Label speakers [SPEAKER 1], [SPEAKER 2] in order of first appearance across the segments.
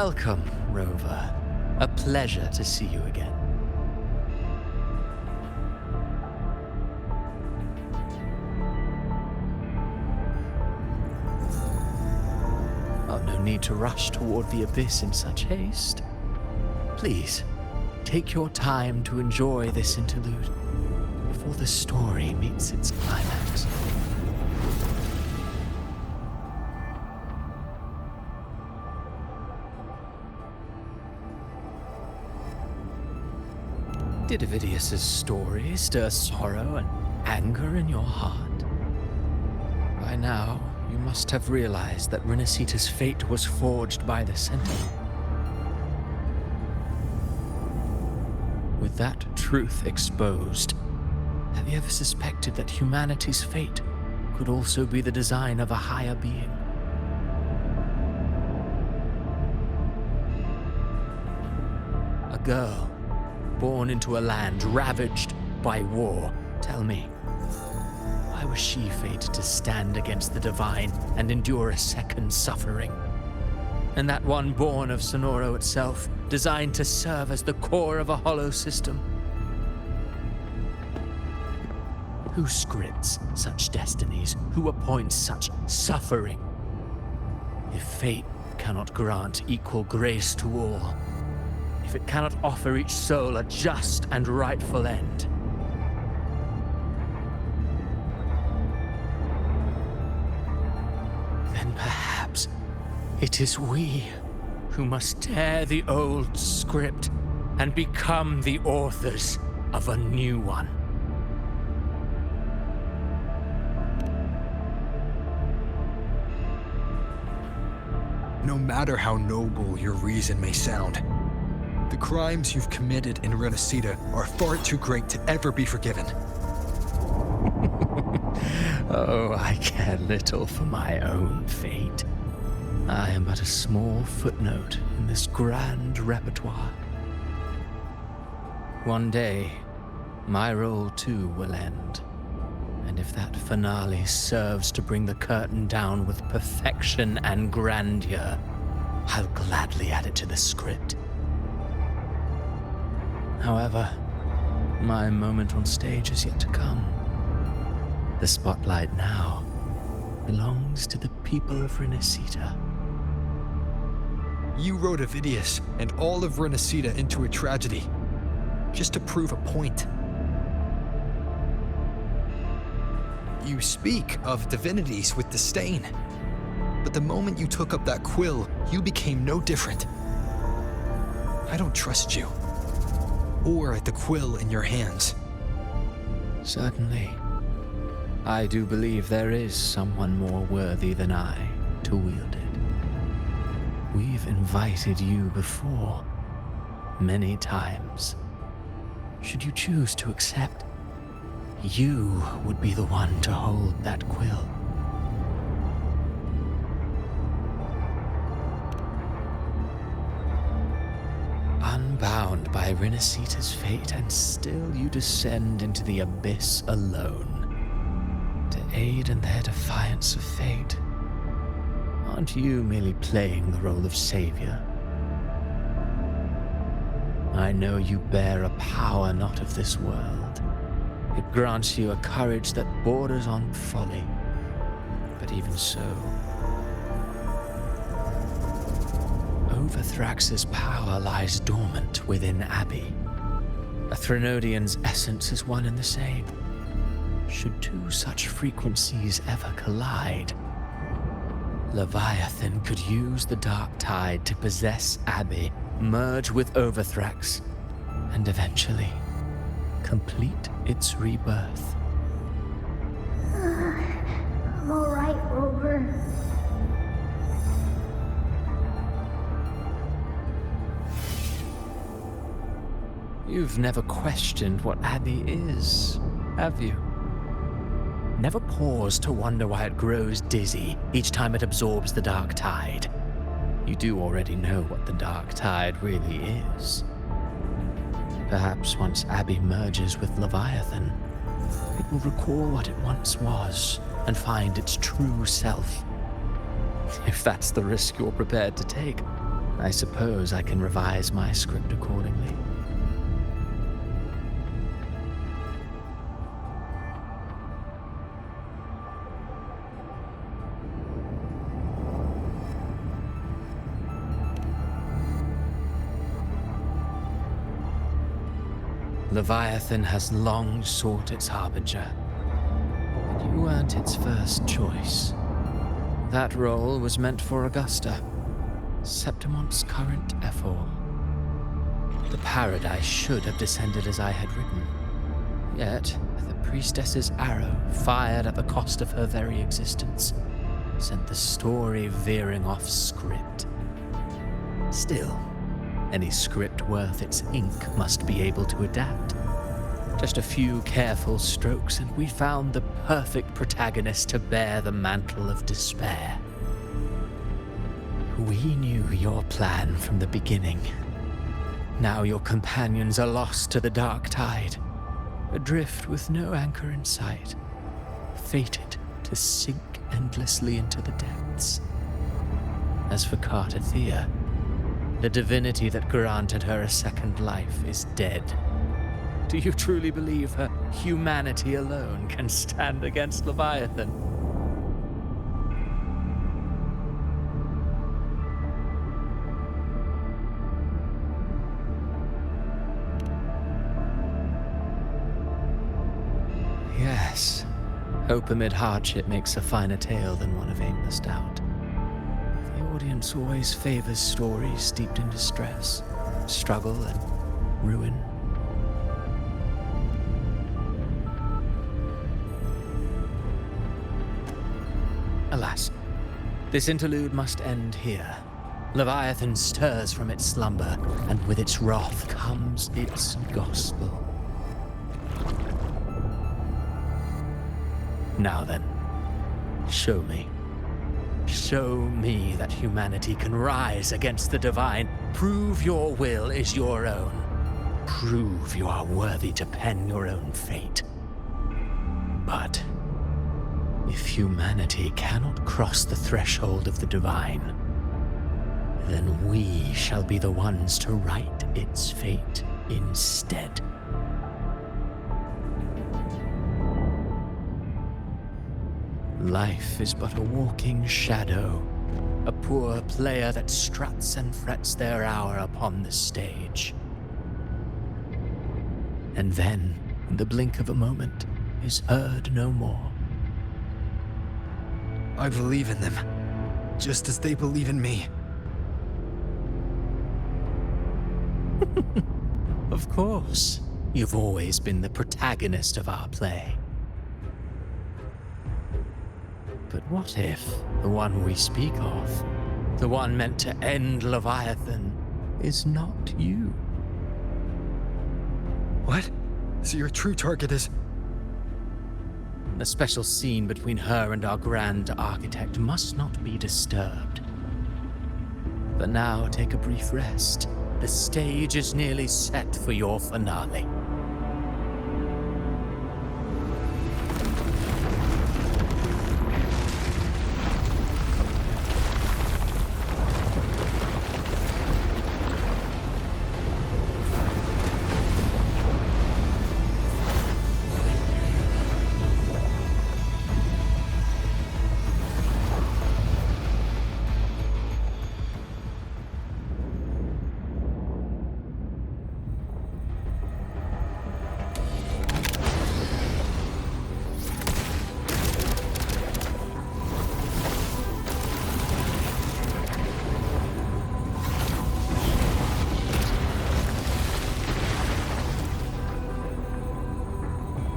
[SPEAKER 1] Welcome, Rover. A pleasure to see you again. Oh, no need to rush toward the abyss in such haste. Please, take your time to enjoy this interlude before the story meets its climax. Did Ovidius's story stir sorrow and anger in your heart? By now, you must have realized that Renacita's fate was forged by the Sentinel. With that truth exposed, have you ever suspected that humanity's fate could also be the design of a higher being? A girl born into a land ravaged by war. Tell me, why was she fated to stand against the divine and endure a second suffering? And that one born of Sonoro itself, designed to serve as the core of a hollow system? Who scripts such destinies? Who appoints such suffering? If fate cannot grant equal grace to all, if it cannot offer each soul a just and rightful end, then perhaps it is we who must tear the old script and become the authors of a new one.
[SPEAKER 2] No matter how noble your reason may sound, the crimes you've committed in Renacita are far too great to ever be forgiven.
[SPEAKER 1] Oh, I care little for my own fate. I am but a small footnote in this grand repertoire. One day, my role too will end. And if that finale serves to bring the curtain down with perfection and grandeur, I'll gladly add it to the script. However, my moment on stage is yet to come. The spotlight now belongs to the people of Renacita.
[SPEAKER 2] You wrote Ovidius and all of Renacita into a tragedy, just to prove a point. You speak of divinities with disdain, but the moment you took up that quill, you became no different. I don't trust you, or the quill in your hands.
[SPEAKER 1] Certainly. I do believe there is someone more worthy than I to wield it. We've invited you before, many times. Should you choose to accept, you would be the one to hold that quill. Unbound by Renacita's fate, and still you descend into the abyss alone, to aid in their defiance of fate. Aren't you merely playing the role of savior? I know you bear a power not of this world. It grants you a courage that borders on folly. But even so, Overthrax's power lies dormant within Abbey. A Threnodian's essence is one and the same. Should two such frequencies ever collide, Leviathan could use the dark tide to possess Abbey, merge with Overthrax, and eventually complete its rebirth.
[SPEAKER 3] I'm all right, Rover.
[SPEAKER 1] You've never questioned what Abbey is, have you? Never paused to wonder why it grows dizzy each time it absorbs the dark tide. You do already know what the dark tide really is. Perhaps once Abbey merges with Leviathan, it will recall what it once was and find its true self. If that's the risk you're prepared to take, I suppose I can revise my script accordingly. Leviathan has long sought its harbinger, but you weren't its first choice. That role was meant for Augusta, Septimont's current ephor. The paradise should have descended as I had written. Yet, the priestess's arrow, fired at the cost of her very existence, sent the story veering off script. Still, any script worth its ink must be able to adapt. Just a few careful strokes and we found the perfect protagonist to bear the mantle of despair. We knew your plan from the beginning. Now your companions are lost to the dark tide, adrift with no anchor in sight, fated to sink endlessly into the depths. As for Cartathea, the divinity that granted her a second life is dead. Do you truly believe her humanity alone can stand against Leviathan? Yes, hope amid hardship makes a finer tale than one of aimless doubt. The audience always favors stories steeped in distress, struggle, and ruin. Alas, this interlude must end here. Leviathan stirs from its slumber, and with its wrath comes its gospel. Now then, show me. Show me that humanity can rise against the divine. Prove your will is your own. Prove you are worthy to pen your own fate. But if humanity cannot cross the threshold of the divine, then we shall be the ones to write its fate instead. Life is but a walking shadow, a poor player that struts and frets their hour upon the stage. And then, in the blink of a moment, is heard no more.
[SPEAKER 2] I believe in them, just as they believe in me.
[SPEAKER 1] Of course, you've always been the protagonist of our play. But what if the one we speak of, the one meant to end Leviathan, is not you?
[SPEAKER 2] What? So your true target is...
[SPEAKER 1] The special scene between her and our grand architect must not be disturbed. But now take a brief rest. The stage is nearly set for your finale.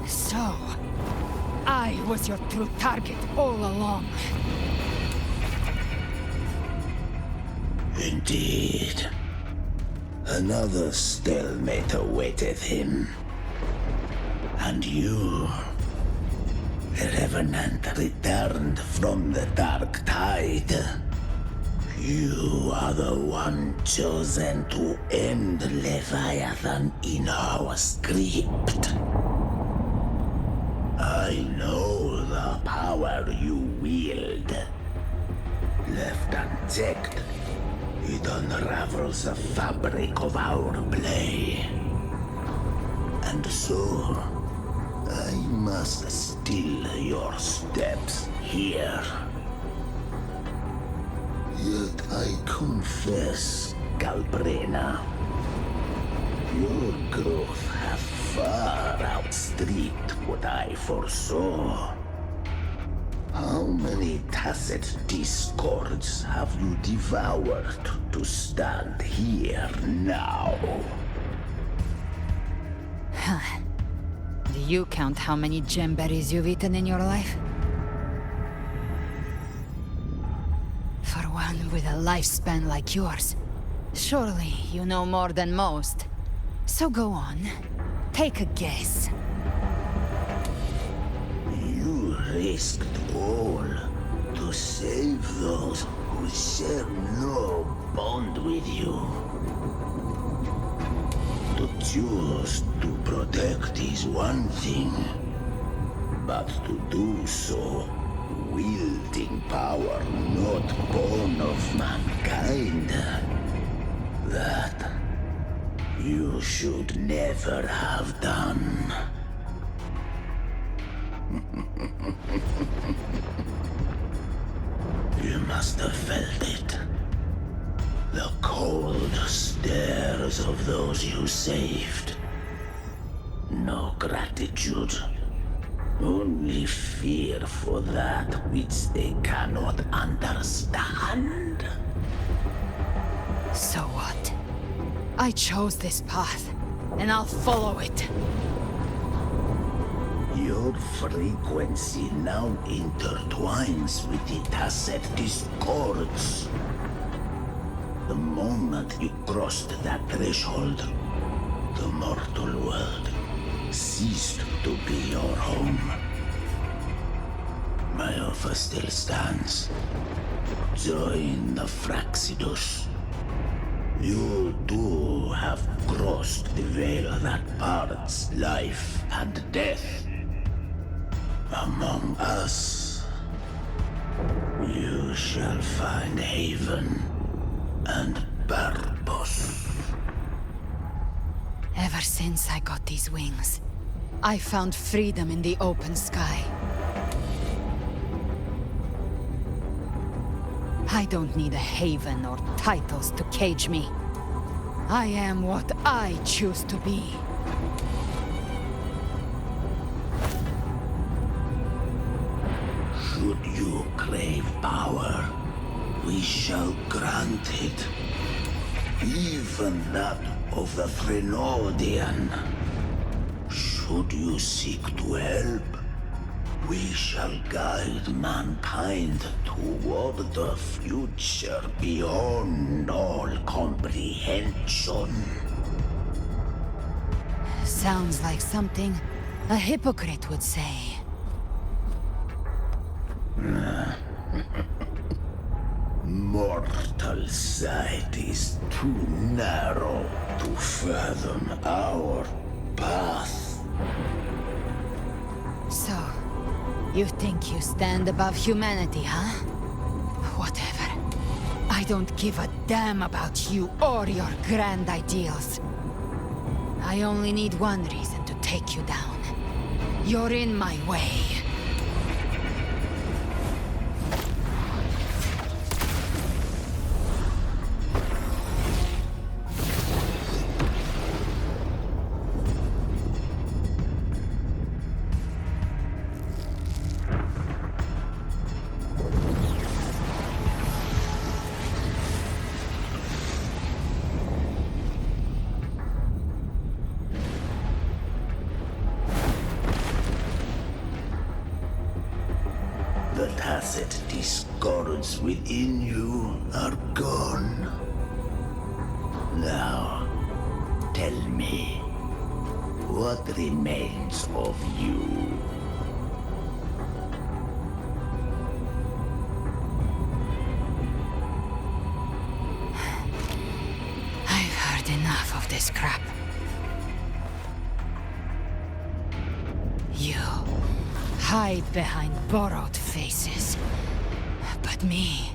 [SPEAKER 4] So, I was your true target all along.
[SPEAKER 5] Indeed. Another stalemate awaited him. And you, a revenant returned from the dark tide. You are the one chosen to end Leviathan in our script. I know the power you wield. Left unchecked, It unravels the fabric of our play. And so, I must still your steps here. Yet I confess, Galbrena, your growth hath far outstripped what I foresaw. How many tacit discords have you devoured to stand here now?
[SPEAKER 4] Do you count how many gemberries you've eaten in your life? For one with a lifespan like yours, surely you know more than most. So go on, take a guess.
[SPEAKER 5] You risked all to save those who share no bond with you. To choose to protect is one thing, but to do so wielding power not born of mankind, that you should never have done. You must have felt it. The cold stares of those you saved. No gratitude. Only fear for that which they cannot understand.
[SPEAKER 4] So what? I chose this path, and I'll follow it.
[SPEAKER 5] Your frequency now intertwines with the tacit discords. The moment you crossed that threshold, the mortal world ceased to be your home. My offer still stands. Join the Fraxidus. You too have crossed the veil that parts life and death. Among us, you shall find haven and purpose.
[SPEAKER 4] Ever since I got these wings, I found freedom in the open sky. I don't need a haven or titles to cage me. I am what I choose to be.
[SPEAKER 5] Should you crave power, we shall grant it. Even that of the Frenodian. Should you seek to help, we shall guide mankind toward the future beyond all comprehension.
[SPEAKER 4] Sounds like something a hypocrite would say.
[SPEAKER 5] Mortal sight is too narrow to fathom our path.
[SPEAKER 4] So, you think you stand above humanity, huh? Whatever. I don't give a damn about you or your grand ideals. I only need one reason to take you down. You're in my way.
[SPEAKER 5] The tacit discords within you are gone. Now, tell me, what remains of you?
[SPEAKER 4] I've heard enough of this crap. You hide behind borrowed faces. But me,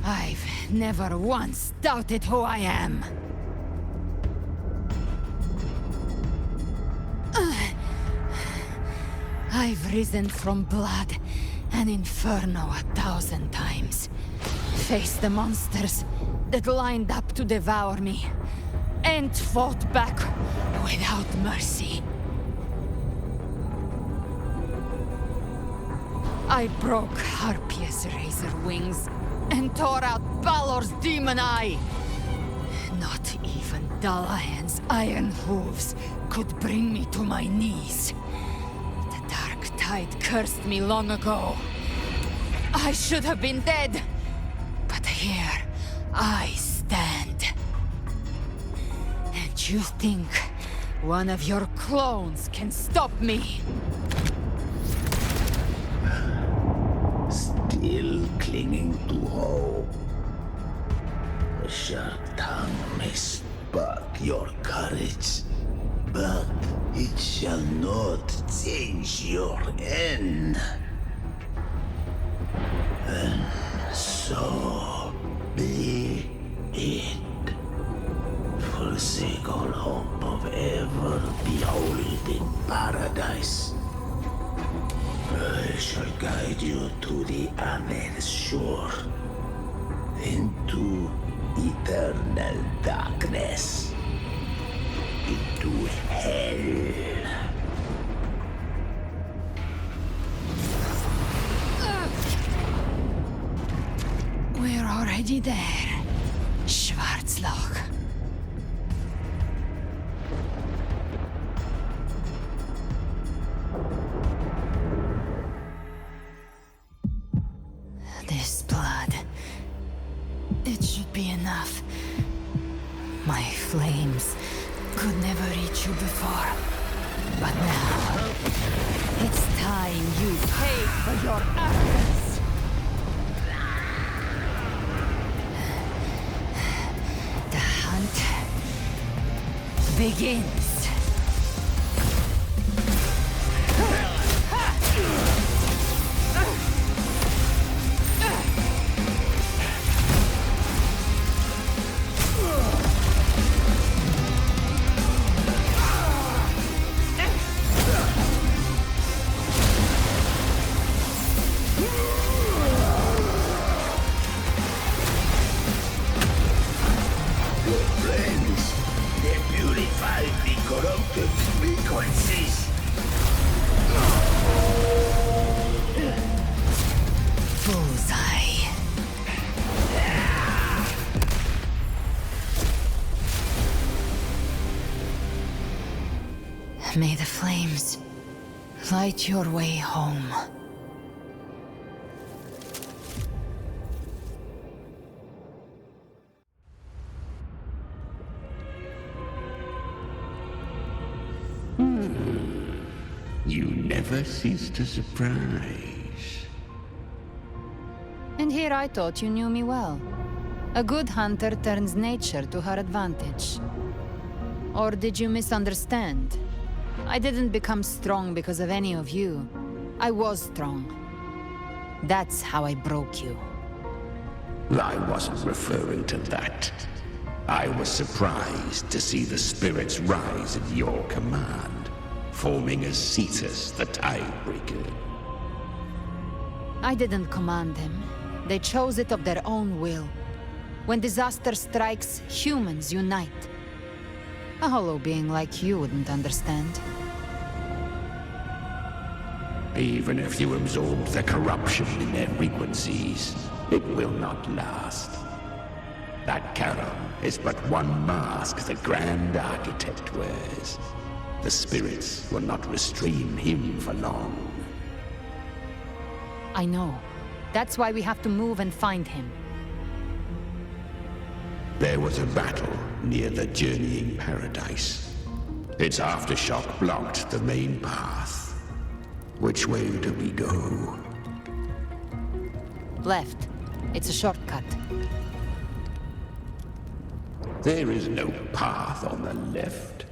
[SPEAKER 4] I've never once doubted who I am. I've risen from blood and inferno 1,000 times. Faced the monsters that lined up to devour me, and fought back without mercy. I broke Harpia's razor wings and tore out Balor's demon eye. Not even Dalahan's iron hooves could bring me to my knees. The dark tide cursed me long ago. I should have been dead, but here I stand. And you think one of your clones can stop me?
[SPEAKER 5] Still clinging to hope. A sharp tongue may spark your courage, but it shall not change your end. And so be it. Forsake all hope of ever beholding paradise. I shall guide you to the Amen shore, into eternal darkness, into hell.
[SPEAKER 4] We're already there, Schwarzloch. This blood, it should be enough. My flames could never reach you before, but now it's time you paid for your arrogance. The hunt begins.
[SPEAKER 5] Friends, they purify the corrupted frequencies.
[SPEAKER 4] Bullseye. May the flames light your way home.
[SPEAKER 6] You never cease to surprise.
[SPEAKER 4] And here I thought you knew me well. A good hunter turns nature to her advantage. Or did you misunderstand? I didn't become strong because of any of you. I was strong. That's how I broke you.
[SPEAKER 6] I wasn't referring to that. I was surprised to see the spirits rise at your command, forming as Cetus the Tidebreaker.
[SPEAKER 4] I didn't command them. They chose it of their own will. When disaster strikes, humans unite. A hollow being like you wouldn't understand.
[SPEAKER 6] Even if you absorb the corruption in their frequencies, it will not last. That Charon is but one mask the Grand Architect wears. The spirits will not restrain him for long.
[SPEAKER 4] I know. That's why we have to move and find him.
[SPEAKER 6] There was a battle near the Journeying Paradise. Its aftershock blocked the main path. Which way do we go?
[SPEAKER 4] Left. It's a shortcut.
[SPEAKER 6] There is no path on the left.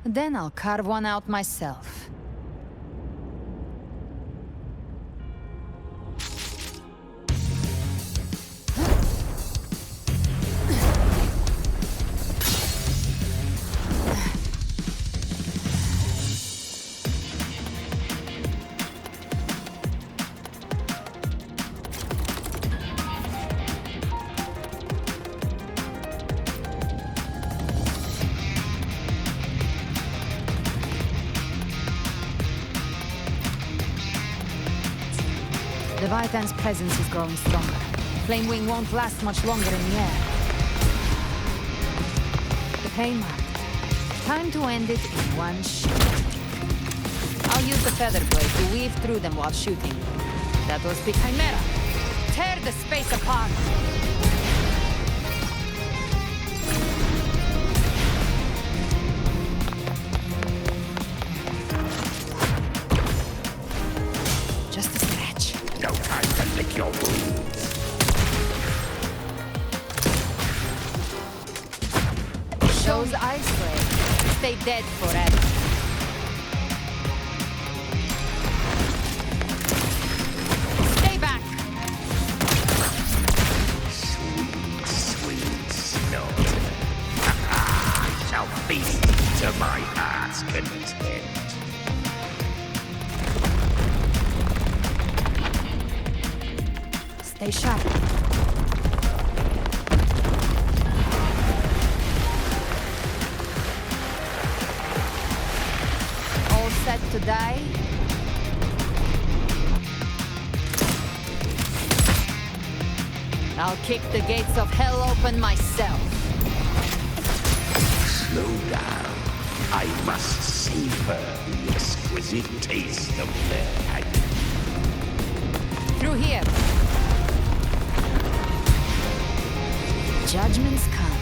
[SPEAKER 4] Then I'll carve one out myself. Leviathan's presence is growing stronger. Flame Wing won't last much longer in the air. The pain mark. Time to end it in one shot. I'll use the feather blade to weave through them while shooting. That will speak Chimera. Tear the space apart! Just a scratch.
[SPEAKER 6] No time to lick your wounds.
[SPEAKER 4] Those ice blades stay dead forever. Stay back!
[SPEAKER 6] Sweet, sweet snot. I shall feast to my heart's content.
[SPEAKER 4] Stay sharp. All set to die? I'll kick the gates of hell open myself.
[SPEAKER 6] Slow down. I must savor the exquisite taste of their agony.
[SPEAKER 4] Through here. Judgments come.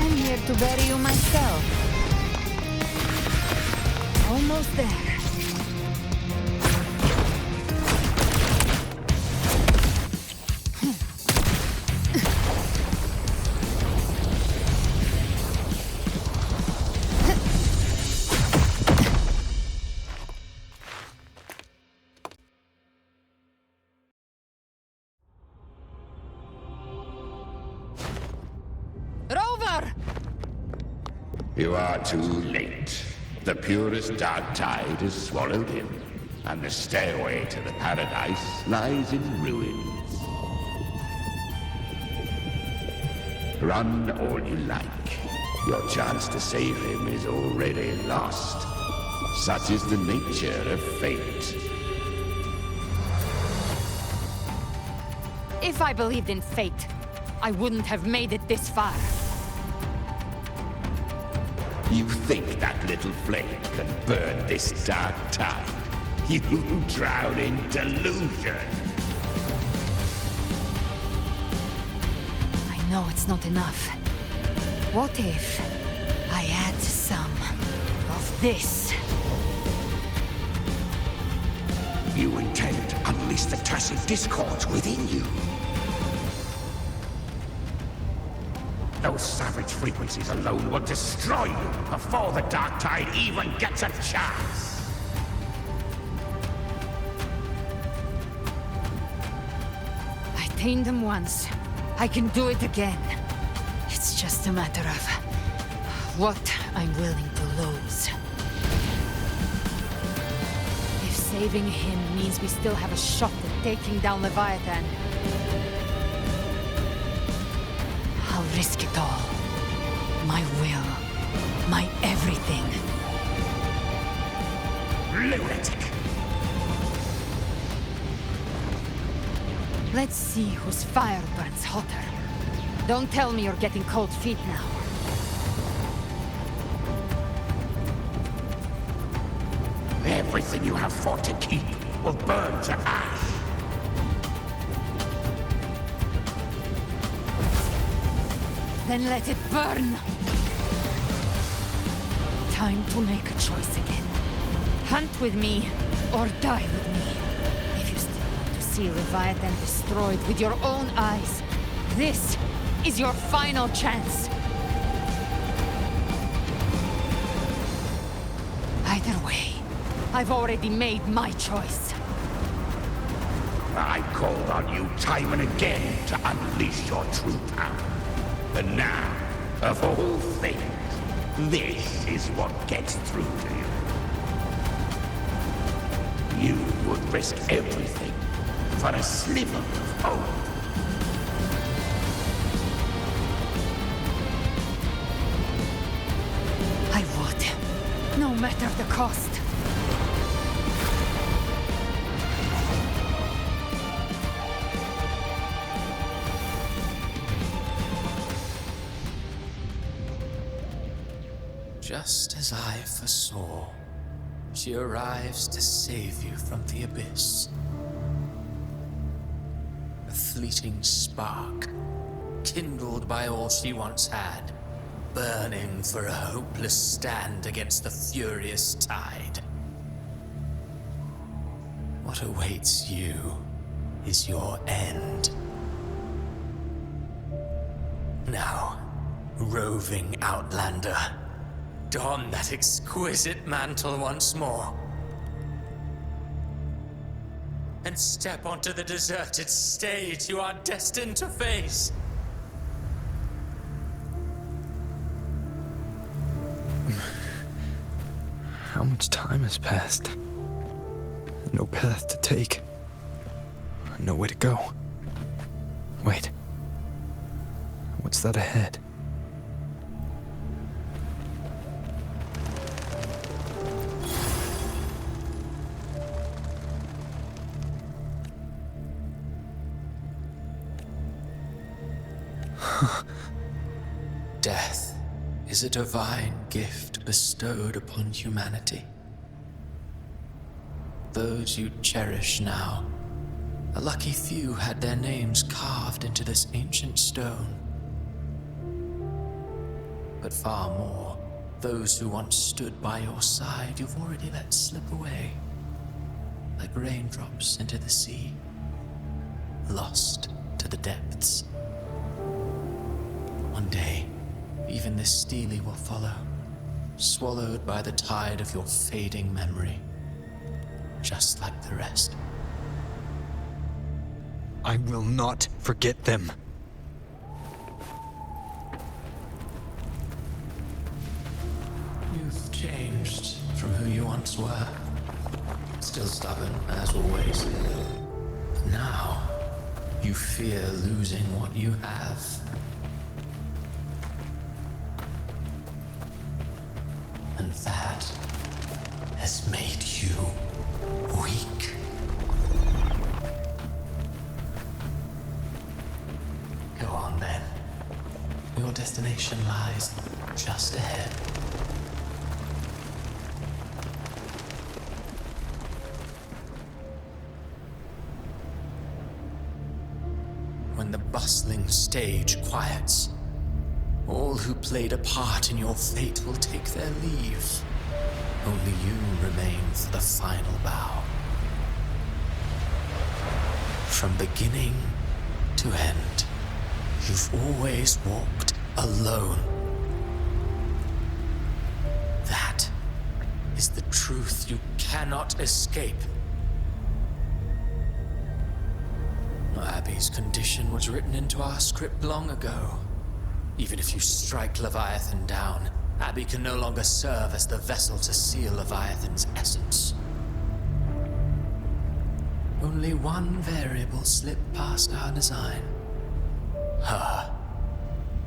[SPEAKER 4] I'm here to bury you myself. Almost there. Rover!
[SPEAKER 6] You are too late. The purest dark tide has swallowed him, and the stairway to the paradise lies in ruins. Run all you like. Your chance to save him is already lost. Such is the nature of fate.
[SPEAKER 4] If I believed in fate, I wouldn't have made it this far.
[SPEAKER 6] You think that little flame can burn this dark tide? You drown in delusion!
[SPEAKER 4] I know it's not enough. What if I add some of this?
[SPEAKER 6] You intend to unleash the tacit discords within you. Those savage frequencies alone will destroy you before the dark tide even gets a chance.
[SPEAKER 4] I tamed them once. I can do it again. It's just a matter of what I'm willing to lose. If saving him means we still have a shot at taking down Leviathan, I'll risk it all. My will. My everything.
[SPEAKER 6] Lunatic!
[SPEAKER 4] Let's see whose fire burns hotter. Don't tell me you're getting cold feet now.
[SPEAKER 6] Everything you have fought to keep will burn to ash.
[SPEAKER 4] Then let it burn! Time to make a choice again. Hunt with me, or die with me. If you still want to see Leviathan destroyed with your own eyes, this is your final chance. Either way, I've already made my choice.
[SPEAKER 6] I called on you time and again to unleash your true power. And now, of all things, this is what gets through to you. You would risk everything for a sliver of hope.
[SPEAKER 4] I would, no matter the cost.
[SPEAKER 1] Just as I foresaw, she arrives to save you from the abyss. A fleeting spark, kindled by all she once had, burning for a hopeless stand against the furious tide. What awaits you is your end. Now, roving outlander, don that exquisite mantle once more, and step onto the deserted stage you are destined to face.
[SPEAKER 2] How much time has passed? No path to take. Nowhere to go. Wait. What's that ahead?
[SPEAKER 1] Death is a divine gift bestowed upon humanity. Those you cherish now, a lucky few had their names carved into this ancient stone. But far more, those who once stood by your side you've already let slip away, like raindrops into the sea, lost to the depths. One day, even this steely will follow, swallowed by the tide of your fading memory, just like the rest.
[SPEAKER 2] I will not forget them.
[SPEAKER 1] You've changed from who you once were. Still stubborn, as always. But now, you fear losing what you have. And that has made you weak. Go on then. Your destination lies just ahead. When the bustling stage quiets, all who played a part in your fate will take their leave. Only you remain for the final bow. From beginning to end, you've always walked alone. That is the truth you cannot escape. Abby's condition was written into our script long ago. Even if you strike Leviathan down, Abby can no longer serve as the vessel to seal Leviathan's essence. Only one variable slipped past our design. Her.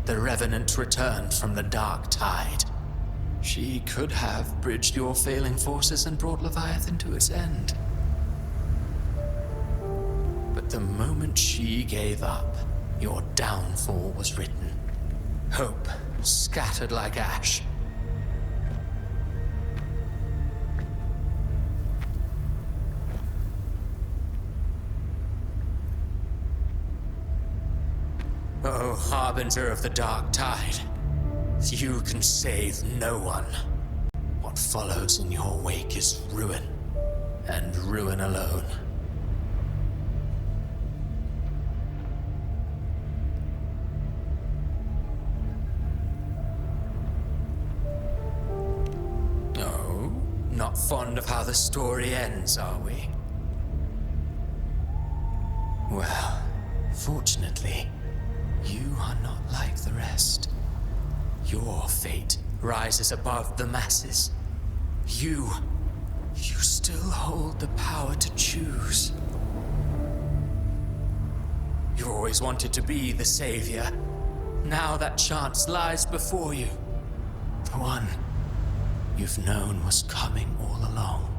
[SPEAKER 1] The Revenant returned from the dark tide. She could have bridged your failing forces and brought Leviathan to its end. But the moment she gave up, your downfall was written. Hope scattered like ash. Oh, harbinger of the dark tide, you can save no one. What follows in your wake is ruin, and ruin alone. Not fond of how the story ends, are we? Well, fortunately, you are not like the rest. Your fate rises above the masses. You still hold the power to choose. You always wanted to be the savior. Now that chance lies before you. The one you've known was coming all along.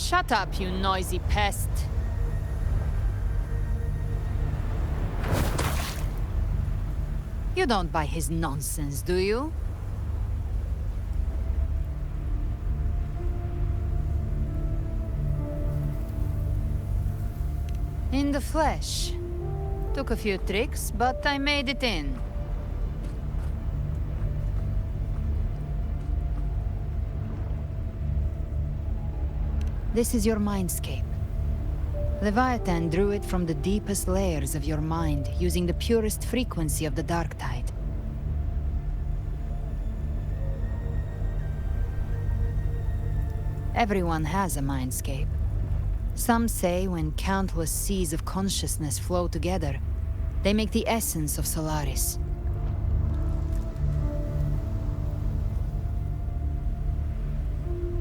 [SPEAKER 4] Shut up, you noisy pest. You don't buy his nonsense, do you? In the flesh. Took a few tricks, but I made it in. This is your mindscape. Leviathan drew it from the deepest layers of your mind, using the purest frequency of the dark tide. Everyone has a mindscape. Some say when countless seas of consciousness flow together, they make the essence of Solaris.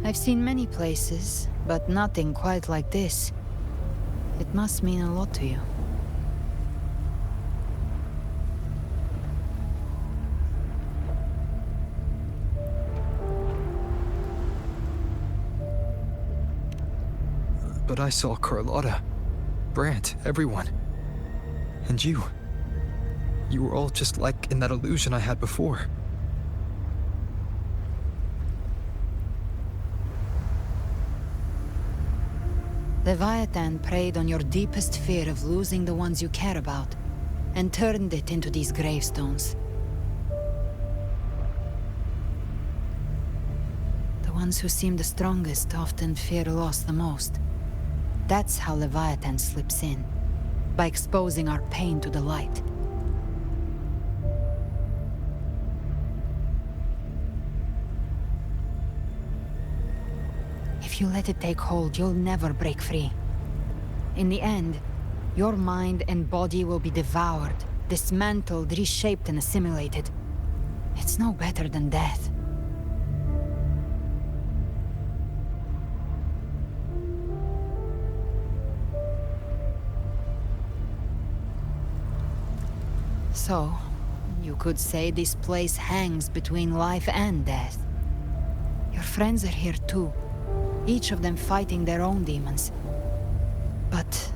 [SPEAKER 4] I've seen many places, but nothing quite like this. It must mean a lot to you.
[SPEAKER 2] But I saw Carlotta, Brant, everyone. And you. You were all just like in that illusion I had before.
[SPEAKER 4] Leviathan preyed on your deepest fear of losing the ones you care about, and turned it into these gravestones. The ones who seem the strongest often fear loss the most. That's how Leviathan slips in, by exposing our pain to the light. If you let it take hold, you'll never break free. In the end, your mind and body will be devoured, dismantled, reshaped, and assimilated. It's no better than death. So, you could say this place hangs between life and death. Your friends are here too, each of them fighting their own demons. But...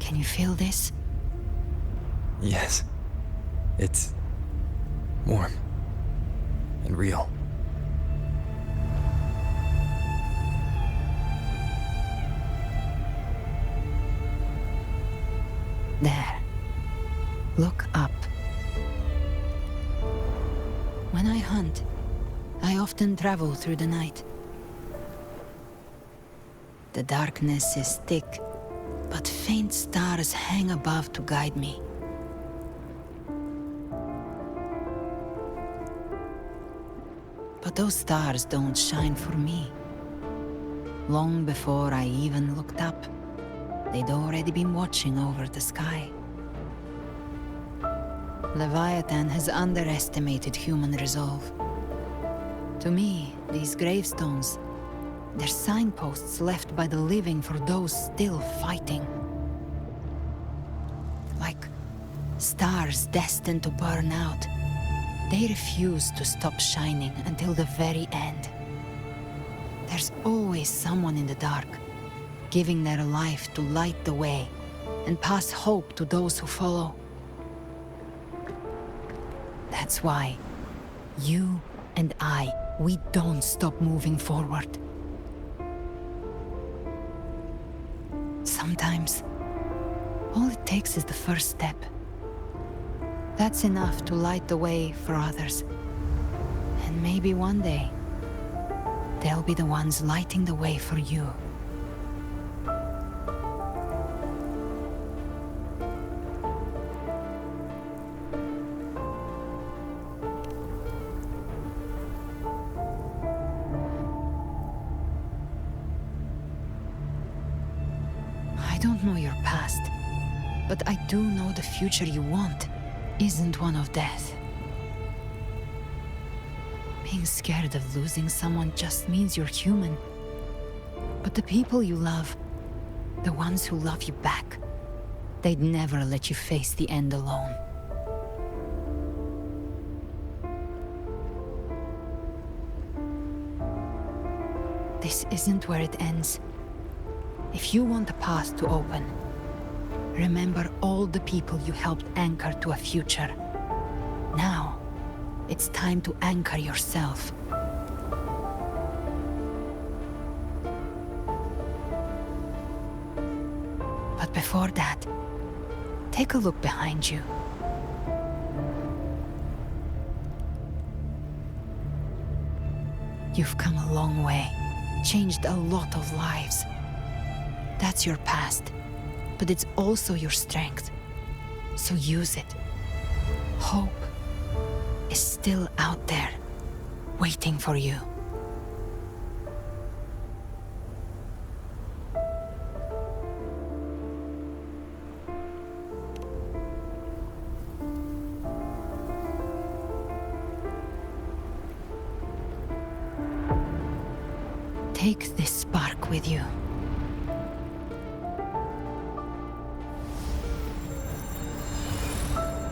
[SPEAKER 4] can you feel this?
[SPEAKER 2] Yes. It's warm and real.
[SPEAKER 4] There. Look up. When I hunt, I often travel through the night. The darkness is thick, but faint stars hang above to guide me. But those stars don't shine for me. Long before I even looked up, they'd already been watching over the sky. Leviathan has underestimated human resolve. To me, these gravestones, they're signposts left by the living for those still fighting. Like stars destined to burn out. They refuse to stop shining until the very end. There's always someone in the dark, giving their life to light the way and pass hope to those who follow. That's why you and I, we don't stop moving forward. Sometimes, all it takes is the first step. That's enough to light the way for others. And maybe one day, they'll be the ones lighting the way for you. I don't know your past, but I do know the future you want isn't one of death. Being scared of losing someone just means you're human. But the people you love, The ones who love you back. They'd never let you face the end alone. This isn't where it ends. If you want the path to open, remember all the people you helped anchor to a future. Now, it's time to anchor yourself. But before that, take a look behind you. You've come a long way, changed a lot of lives. That's your past, but it's also your strength. So use it. Hope is still out there, waiting for you. Take this spark with you.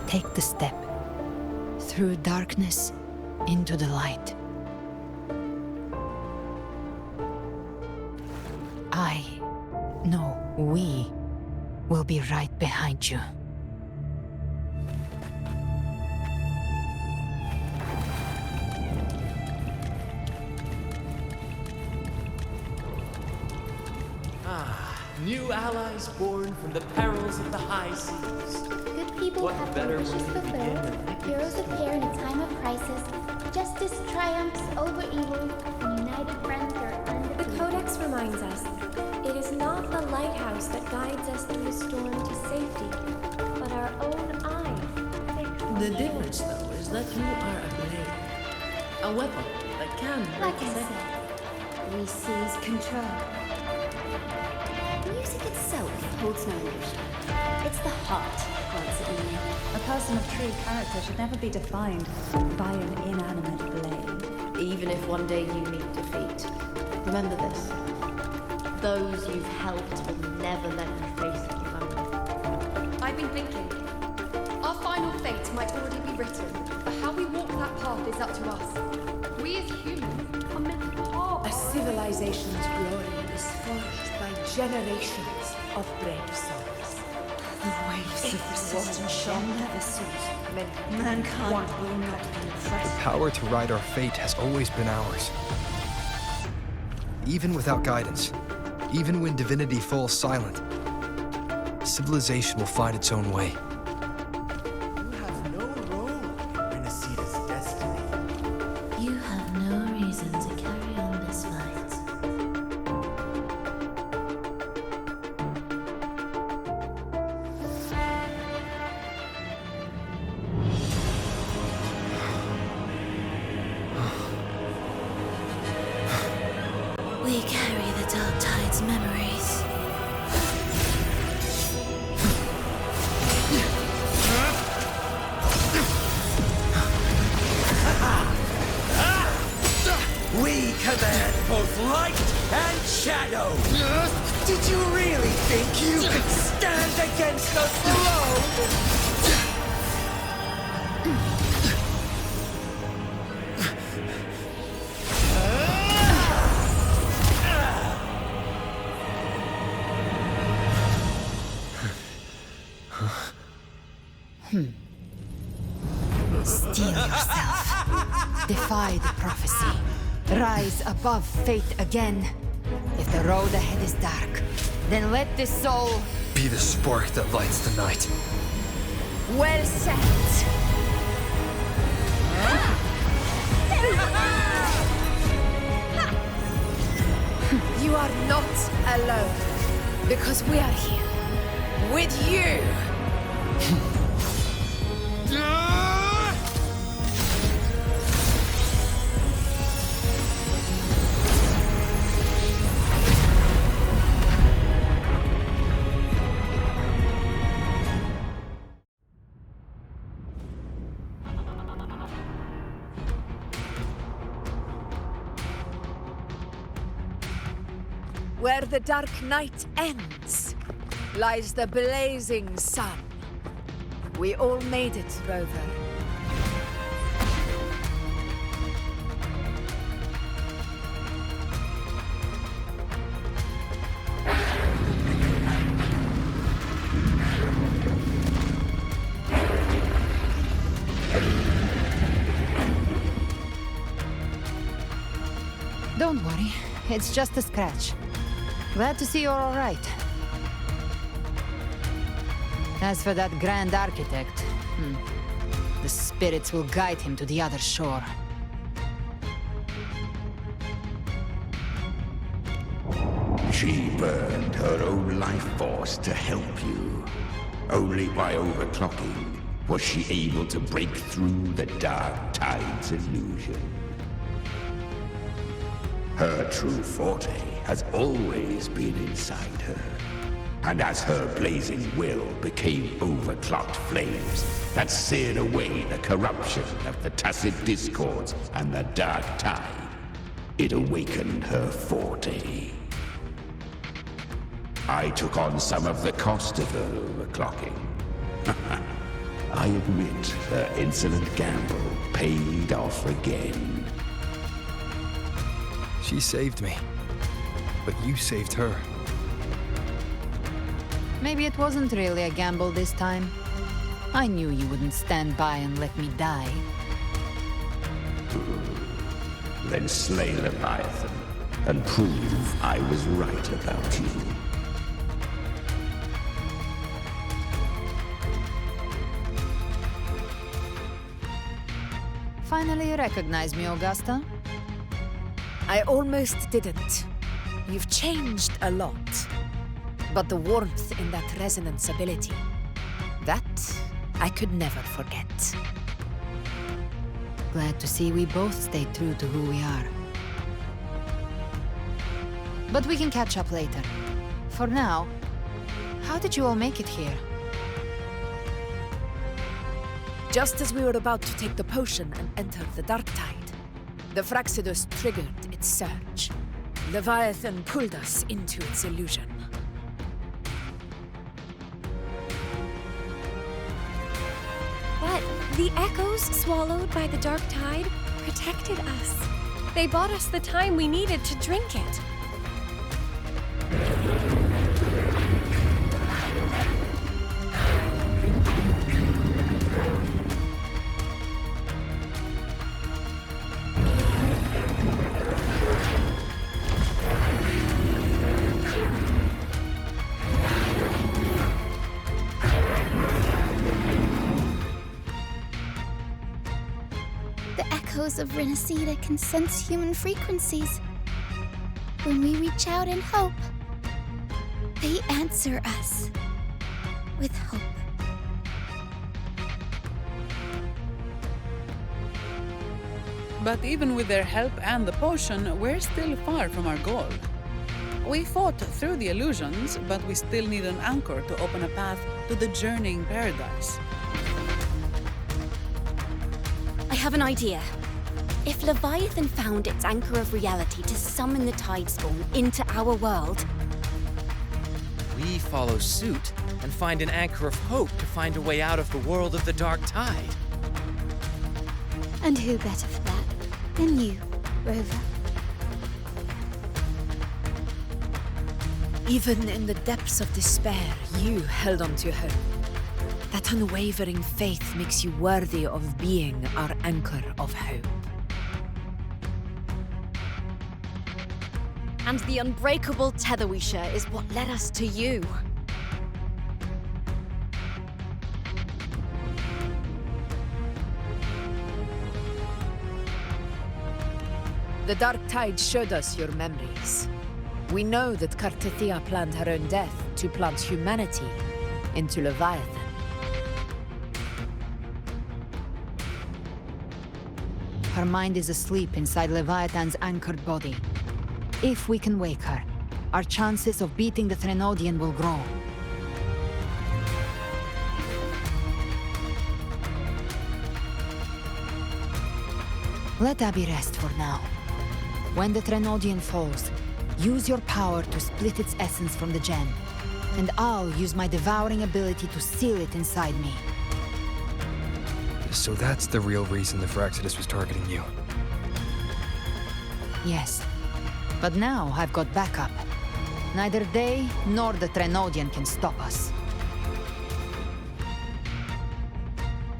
[SPEAKER 4] Take the step through darkness into the light. We will be right behind you.
[SPEAKER 1] New allies born from the perils of the high seas.
[SPEAKER 3] Good people
[SPEAKER 1] What
[SPEAKER 3] have
[SPEAKER 1] better
[SPEAKER 3] their wishes
[SPEAKER 1] way to begin
[SPEAKER 3] fulfilled.
[SPEAKER 1] than thanking
[SPEAKER 3] Heroes appear in a time of crisis. Justice triumphs over evil, and united friends are
[SPEAKER 7] The
[SPEAKER 3] undefeated.
[SPEAKER 7] Codex reminds us, it is not the lighthouse that guides us through the storm to safety, but our own eyes fixed on
[SPEAKER 8] The
[SPEAKER 7] shore.
[SPEAKER 8] difference, though, is that you are a blade. A weapon that can
[SPEAKER 3] Like
[SPEAKER 8] break
[SPEAKER 3] I
[SPEAKER 8] the
[SPEAKER 3] said, we seize control.
[SPEAKER 9] Music itself holds no emotion. It's the heart constantly.
[SPEAKER 10] A person of true character should never be defined by an inanimate blade.
[SPEAKER 8] Even if one day you meet defeat, remember this. Those you've helped will never let you face it alone.
[SPEAKER 11] I've been thinking. Our final fate might already be written, but how we walk that path is up to us. We as humans are meant to part.
[SPEAKER 12] A civilization's glory is forged by generations of brave souls.
[SPEAKER 10] The waves of resistance shall never cease. Mankind will not be
[SPEAKER 2] The
[SPEAKER 10] oppressed.
[SPEAKER 2] power to ride our fate has always been ours. Even without guidance, even when divinity falls silent, civilization will find its own way.
[SPEAKER 5] You have no role in Asita's destiny.
[SPEAKER 9] You have no reason to carry on this fight. We carry the Dark Tide's memories.
[SPEAKER 5] We command both light and shadow. Did you really think you could stand against us alone?
[SPEAKER 4] Steel yourself. Defy the prophecy. Rise above fate again. If the road ahead is dark, then let this soul...
[SPEAKER 2] Be the spark that lights the night.
[SPEAKER 4] Well set!
[SPEAKER 12] You are not alone, because we are here with you. Where the dark night ends, lies the blazing sun. We all made it, Rover.
[SPEAKER 4] Don't worry, it's just a scratch. Glad to see you're all right. As for that Grand Architect, the spirits will guide him to the other shore.
[SPEAKER 6] She burned her own life force to help you. Only by overclocking was she able to break through the Dark Tide's illusion. Her true forte has always been inside her. And as her blazing will became overclocked flames that seared away the corruption of the Tacit Discords and the Dark Tide, it awakened her forte. I took on some of the cost of her overclocking. I admit her insolent gamble paid off again.
[SPEAKER 2] She saved me. But you saved her.
[SPEAKER 4] Maybe it wasn't really a gamble this time. I knew you wouldn't stand by and let me die.
[SPEAKER 6] Then slay Leviathan and prove I was right about you.
[SPEAKER 4] Finally you recognize me, Augusta?
[SPEAKER 12] I almost didn't. You've changed a lot. But the warmth in that resonance ability, that I could never forget.
[SPEAKER 4] Glad to see we both stayed true to who we are. But we can catch up later. For now, how did you all make it here?
[SPEAKER 12] Just as we were about to take the potion and enter the Dark Tide, the Fraxidus triggered its surge. Leviathan pulled us into its illusion.
[SPEAKER 7] But the echoes swallowed by the Dark Tide protected us. They bought us the time we needed to drink it.
[SPEAKER 3] Of Renacida can sense human frequencies. When we reach out in hope, they answer us with hope.
[SPEAKER 13] But even with their help and the potion, we're still far from our goal. We fought through the illusions, but we still need an anchor to open a path to the journeying paradise.
[SPEAKER 9] I have an idea. If Leviathan found its anchor of reality to summon the Tidespawn into our world,
[SPEAKER 1] We follow suit and find an anchor of hope to find a way out of the world of the Dark Tide.
[SPEAKER 3] And who better for that than you, Rover?
[SPEAKER 12] Even in the depths of despair, you held on to hope. That unwavering faith makes you worthy of being our anchor of hope.
[SPEAKER 9] and the unbreakable tether we share is what led us to you.
[SPEAKER 12] The Dark Tide showed us your memories. We know that Kartithia planned her own death to plant humanity into Leviathan.
[SPEAKER 4] Her mind is asleep inside Leviathan's anchored body. If we can wake her, our chances of beating the Threnodian will grow. Let Abby rest for now. When the Threnodian falls, Use your power to split its essence from the gem, and I'll use my devouring ability to seal it inside me.
[SPEAKER 2] So that's the real reason the Phraxidus was targeting you.
[SPEAKER 4] Yes, but now I've got backup. Neither they nor the Trenodian can stop us.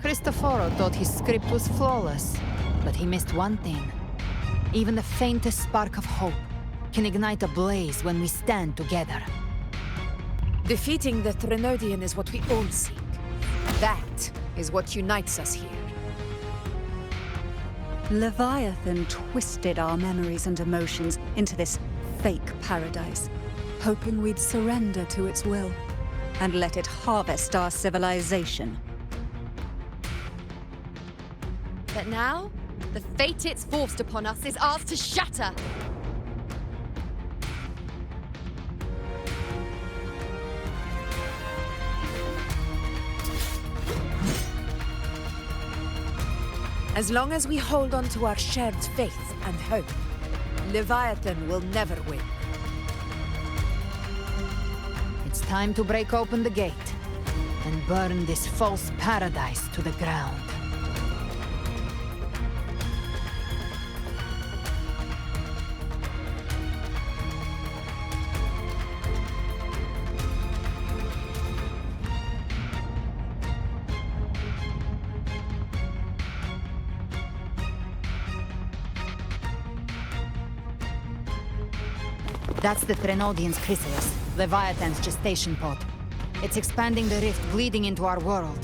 [SPEAKER 4] Cristoforo thought his script was flawless, but he missed one thing. Even the faintest spark of hope can ignite a blaze when we stand together.
[SPEAKER 12] Defeating the Trenodian is what we all seek. That is what unites us here.
[SPEAKER 14] Leviathan twisted our memories and emotions into this fake paradise, hoping we'd surrender to its will and let it harvest our civilization.
[SPEAKER 11] But now, the fate it's forced upon us is ours to shatter.
[SPEAKER 12] As long as we hold on to our shared faith and hope, Leviathan will never win.
[SPEAKER 4] It's time to break open the gate and burn this false paradise to the ground. That's the Trenodian's chrysalis, Leviathan's gestation pod. It's expanding the rift, bleeding into our world.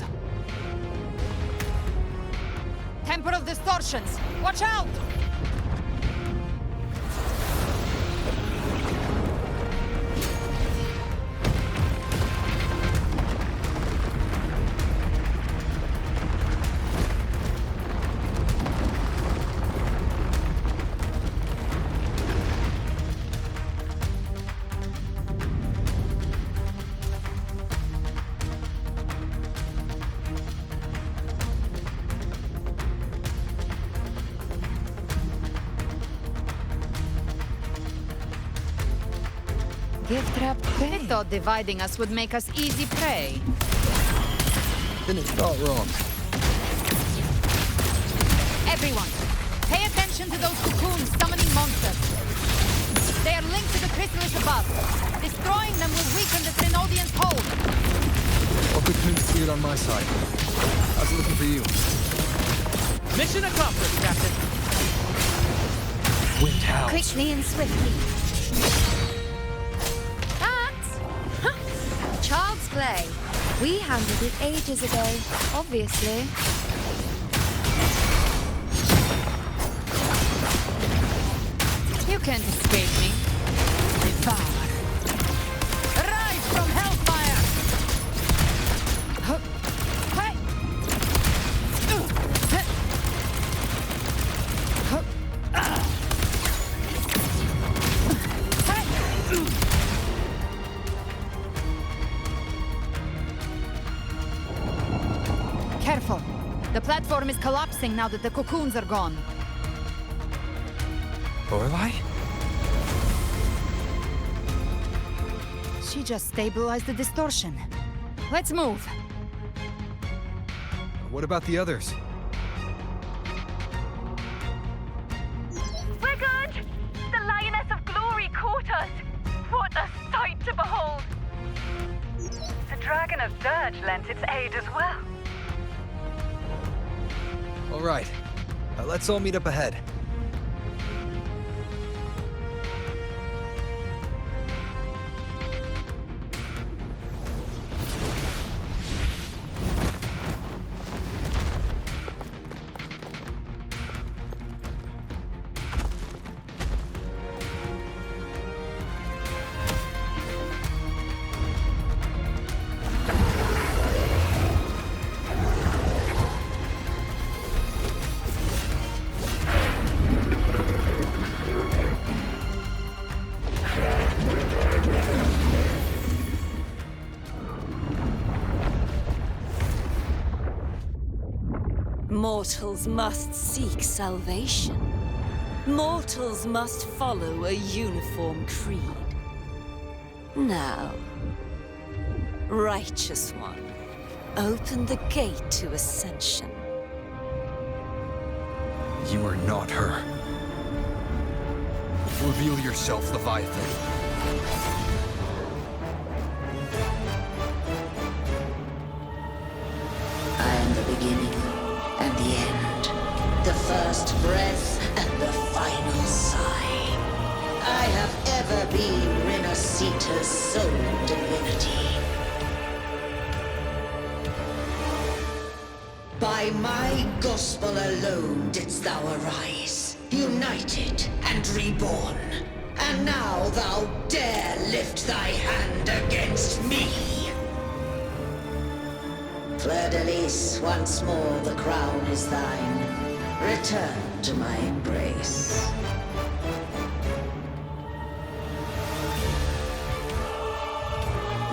[SPEAKER 4] Temporal distortions! Watch out! Gift trap prey. I thought dividing us would make us easy prey.
[SPEAKER 2] Then it's not wrong.
[SPEAKER 4] Everyone, pay attention to those cocoons summoning monsters. They are linked to the chrysalis above. Destroying them will weaken the Trenodian's hold.
[SPEAKER 2] All cocoons cleared on my side. How's it looking for you?
[SPEAKER 1] Mission accomplished, Captain.
[SPEAKER 2] Wind howls.
[SPEAKER 3] Quickly and swiftly.
[SPEAKER 11] Child's play. We handled it ages ago, obviously.
[SPEAKER 4] You can't escape me. Devour. Rise from hellfire! Hey! Careful. The platform is collapsing now that the cocoons are gone.
[SPEAKER 2] Lorelei?
[SPEAKER 4] She just stabilized the distortion. Let's move.
[SPEAKER 2] What about the others?
[SPEAKER 15] We're good! The Lioness of Glory caught us! What a sight to behold! The Dragon of Dirge lent its aid as well.
[SPEAKER 2] All right. Let's all meet up ahead.
[SPEAKER 9] Mortals must seek salvation.
[SPEAKER 16] Mortals must follow a uniform creed. Now, Righteous One, open the gate to ascension.
[SPEAKER 2] You are not her. Reveal yourself, Leviathan.
[SPEAKER 17] I am the beginning and the end, the first breath and the final sigh. I have ever been Renacita's sole divinity. By my gospel alone didst thou arise, united and reborn. And now thou dare lift thy hand against me! Fleur-de-Lis, once more the crown is thine. Return to my embrace.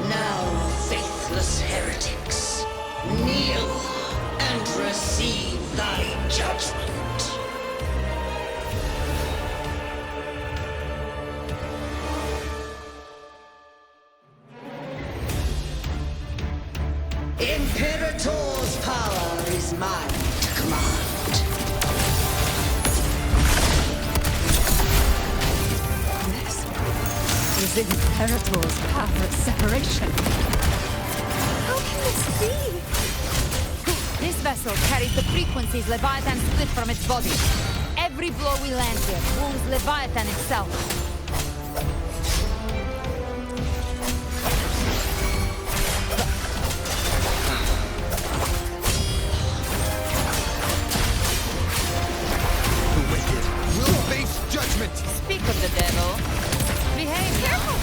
[SPEAKER 17] Now, faithless heretics, kneel and receive thy judgment. Imperator's power is mine to command.
[SPEAKER 14] This is Imperator's path of separation.
[SPEAKER 9] How can this be?
[SPEAKER 4] This vessel carries the frequencies Leviathan split from its body. Every blow we land here wounds Leviathan itself. Speak of the devil. Behave.
[SPEAKER 9] Careful!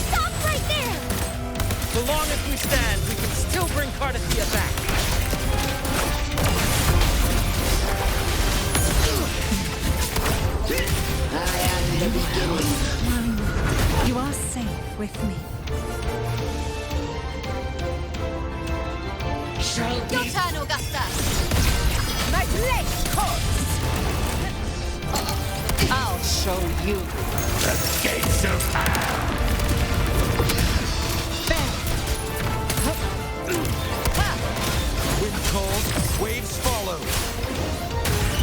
[SPEAKER 9] Stop right there!
[SPEAKER 5] So long as we stand, we can still bring Cardathia back.
[SPEAKER 17] I am the beginning.
[SPEAKER 14] You are safe with me.
[SPEAKER 9] Your turn, Augusta!
[SPEAKER 4] My blade course! I'll show you.
[SPEAKER 6] The gates of hell!
[SPEAKER 5] Wind cold, waves follow.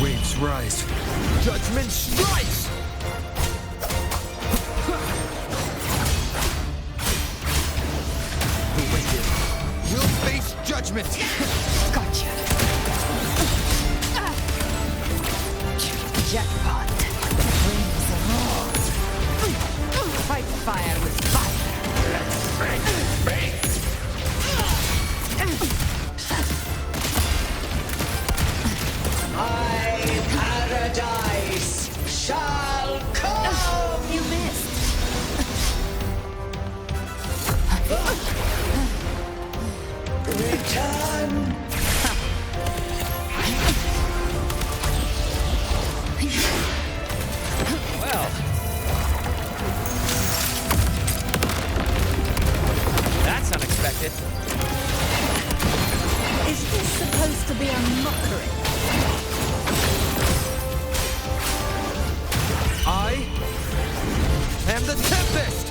[SPEAKER 2] Waves rise. Judgment strikes! The wicked will face judgment!
[SPEAKER 4] Gotcha. Jackpot. Flames roar. Fight fire with fire.
[SPEAKER 6] Let's break this bait!
[SPEAKER 17] My paradise shall come!
[SPEAKER 9] You missed.
[SPEAKER 17] Return!
[SPEAKER 5] Well. That's unexpected.
[SPEAKER 14] Is this supposed to be a mockery?
[SPEAKER 2] I am the Tempest!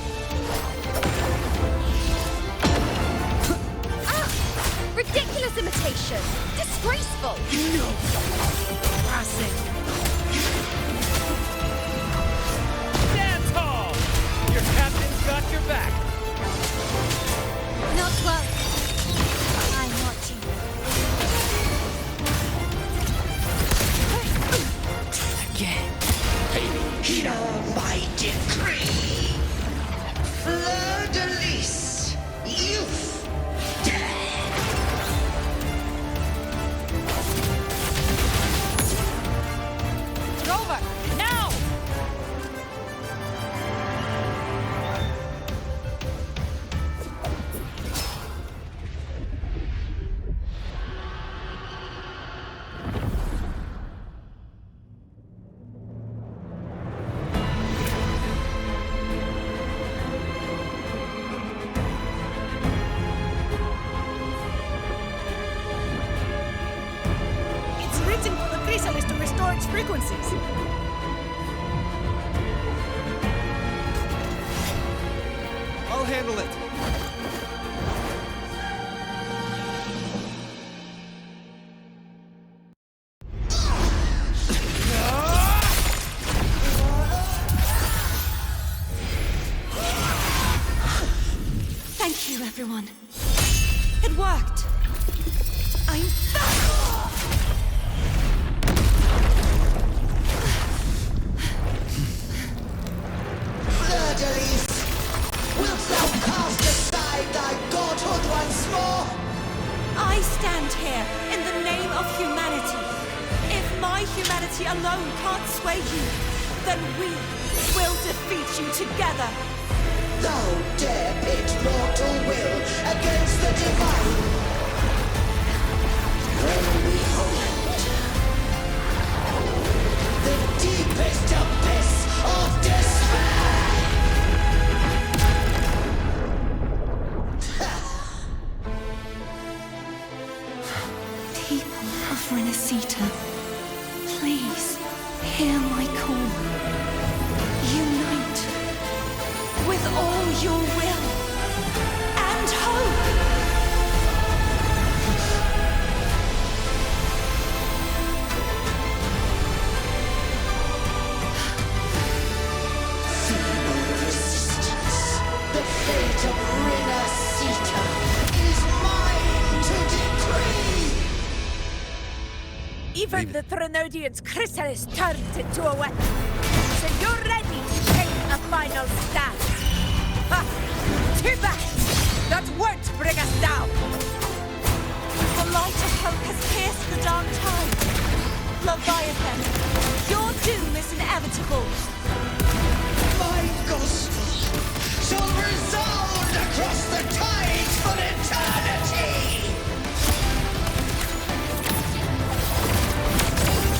[SPEAKER 9] Ridiculous imitation! Disgraceful!
[SPEAKER 5] No! Classic! Stand tall! Your captain's got your back!
[SPEAKER 9] Not well. I'm watching.
[SPEAKER 4] Again.
[SPEAKER 17] Hear my decree! Fleur-de-Lis, youth, dead!
[SPEAKER 4] Rover, now!
[SPEAKER 2] I'll handle it.
[SPEAKER 10] Thank you, everyone. It worked. I'm back!
[SPEAKER 17] Verdalis, wilt thou cast aside thy godhood once more?
[SPEAKER 10] I stand here in the name of humanity. If my humanity alone can't sway you, then we will defeat you together.
[SPEAKER 17] Thou dare pit mortal will against the divine. When we hold the deepest abyss of despair.
[SPEAKER 10] People of Renacita, please hear my call. Unite with all your will and hope.
[SPEAKER 17] Feeble resistance. The fate of Renacita is mine to decree.
[SPEAKER 12] Even the Trinodian's chrysalis turned into a weapon. So you're ready to take a final stand. Ha! Too bad! That won't bring us down!
[SPEAKER 10] The light of hope has pierced the dark tide. Leviathan, your doom is inevitable.
[SPEAKER 17] My gospel shall resound across the tides for eternity!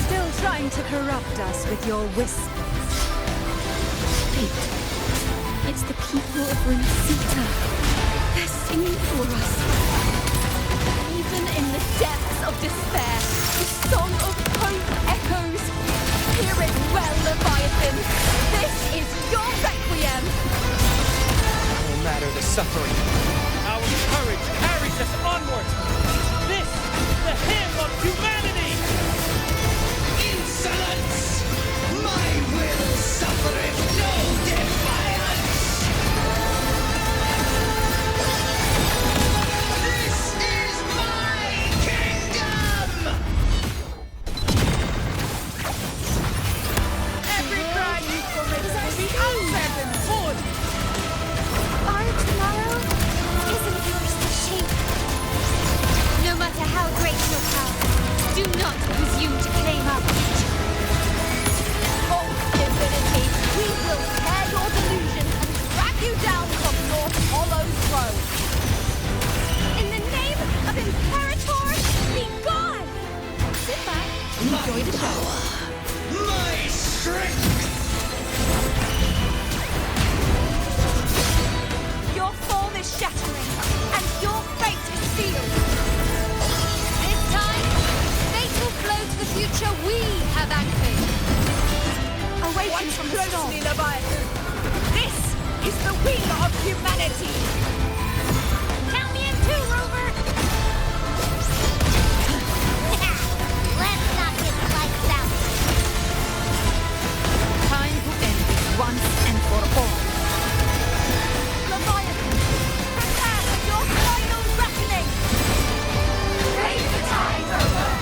[SPEAKER 14] Still trying to corrupt us with your whispers.
[SPEAKER 3] Wait. It's the people of Renacita. They're singing for us.
[SPEAKER 9] Even in the depths of despair, the song of hope echoes. Hear it well, Leviathan. This is your requiem.
[SPEAKER 5] No matter the suffering, our courage carries us onward. This is the hymn of humanity.
[SPEAKER 17] Insolence! My will suffereth no defiance! This is my kingdom!
[SPEAKER 12] Every crime you commit will be answered in court!
[SPEAKER 3] Our tomorrow isn't yours to shape.
[SPEAKER 9] No matter how great your power, do not presume to claim our future. Oh, divinity, we will tear your delusion and drag you down from your hollow throne. In the name of Imperator, be gone! Sit back, enjoy the show.
[SPEAKER 17] My strength!
[SPEAKER 10] Your form is shattering, and your fate is sealed.
[SPEAKER 9] This time, fate will flow to the future we have anchored.
[SPEAKER 10] Awaken from the storm.
[SPEAKER 12] Closely, Leviathan! This is the will of humanity!
[SPEAKER 9] Count me in too, Rover! Let's knock his lights out.
[SPEAKER 12] Time to end this once and for all.
[SPEAKER 10] Leviathan, prepare for your final reckoning!
[SPEAKER 9] Raise the tide, Rover!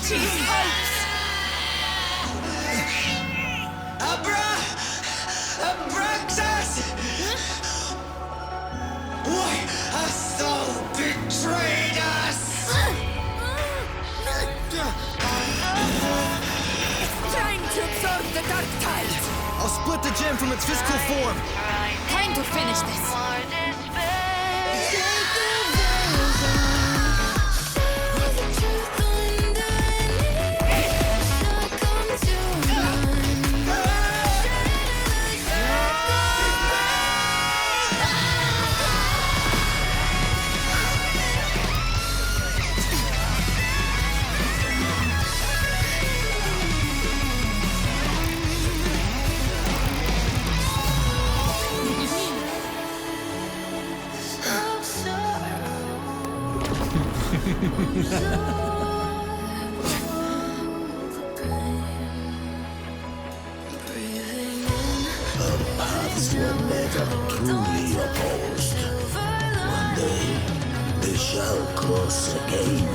[SPEAKER 10] humanity's hopes!
[SPEAKER 5] Abraxas! Why hast thou betrayed us?
[SPEAKER 10] It's time to absorb the dark tide!
[SPEAKER 2] I'll split the gem from its physical form.
[SPEAKER 4] Time to finish this.
[SPEAKER 6] Our paths were never truly opposed. One day, they shall cross again.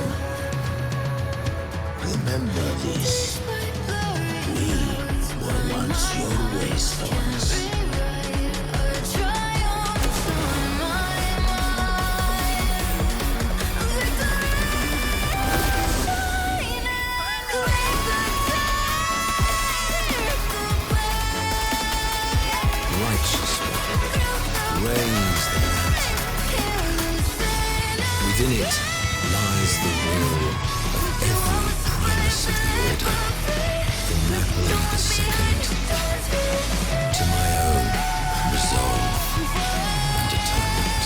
[SPEAKER 6] Remember this. We were once your wastelands.
[SPEAKER 18] Righteous one, reigns the land. Within it lies the will of every primus of the order, from Napoli II to my own resolve and atonement.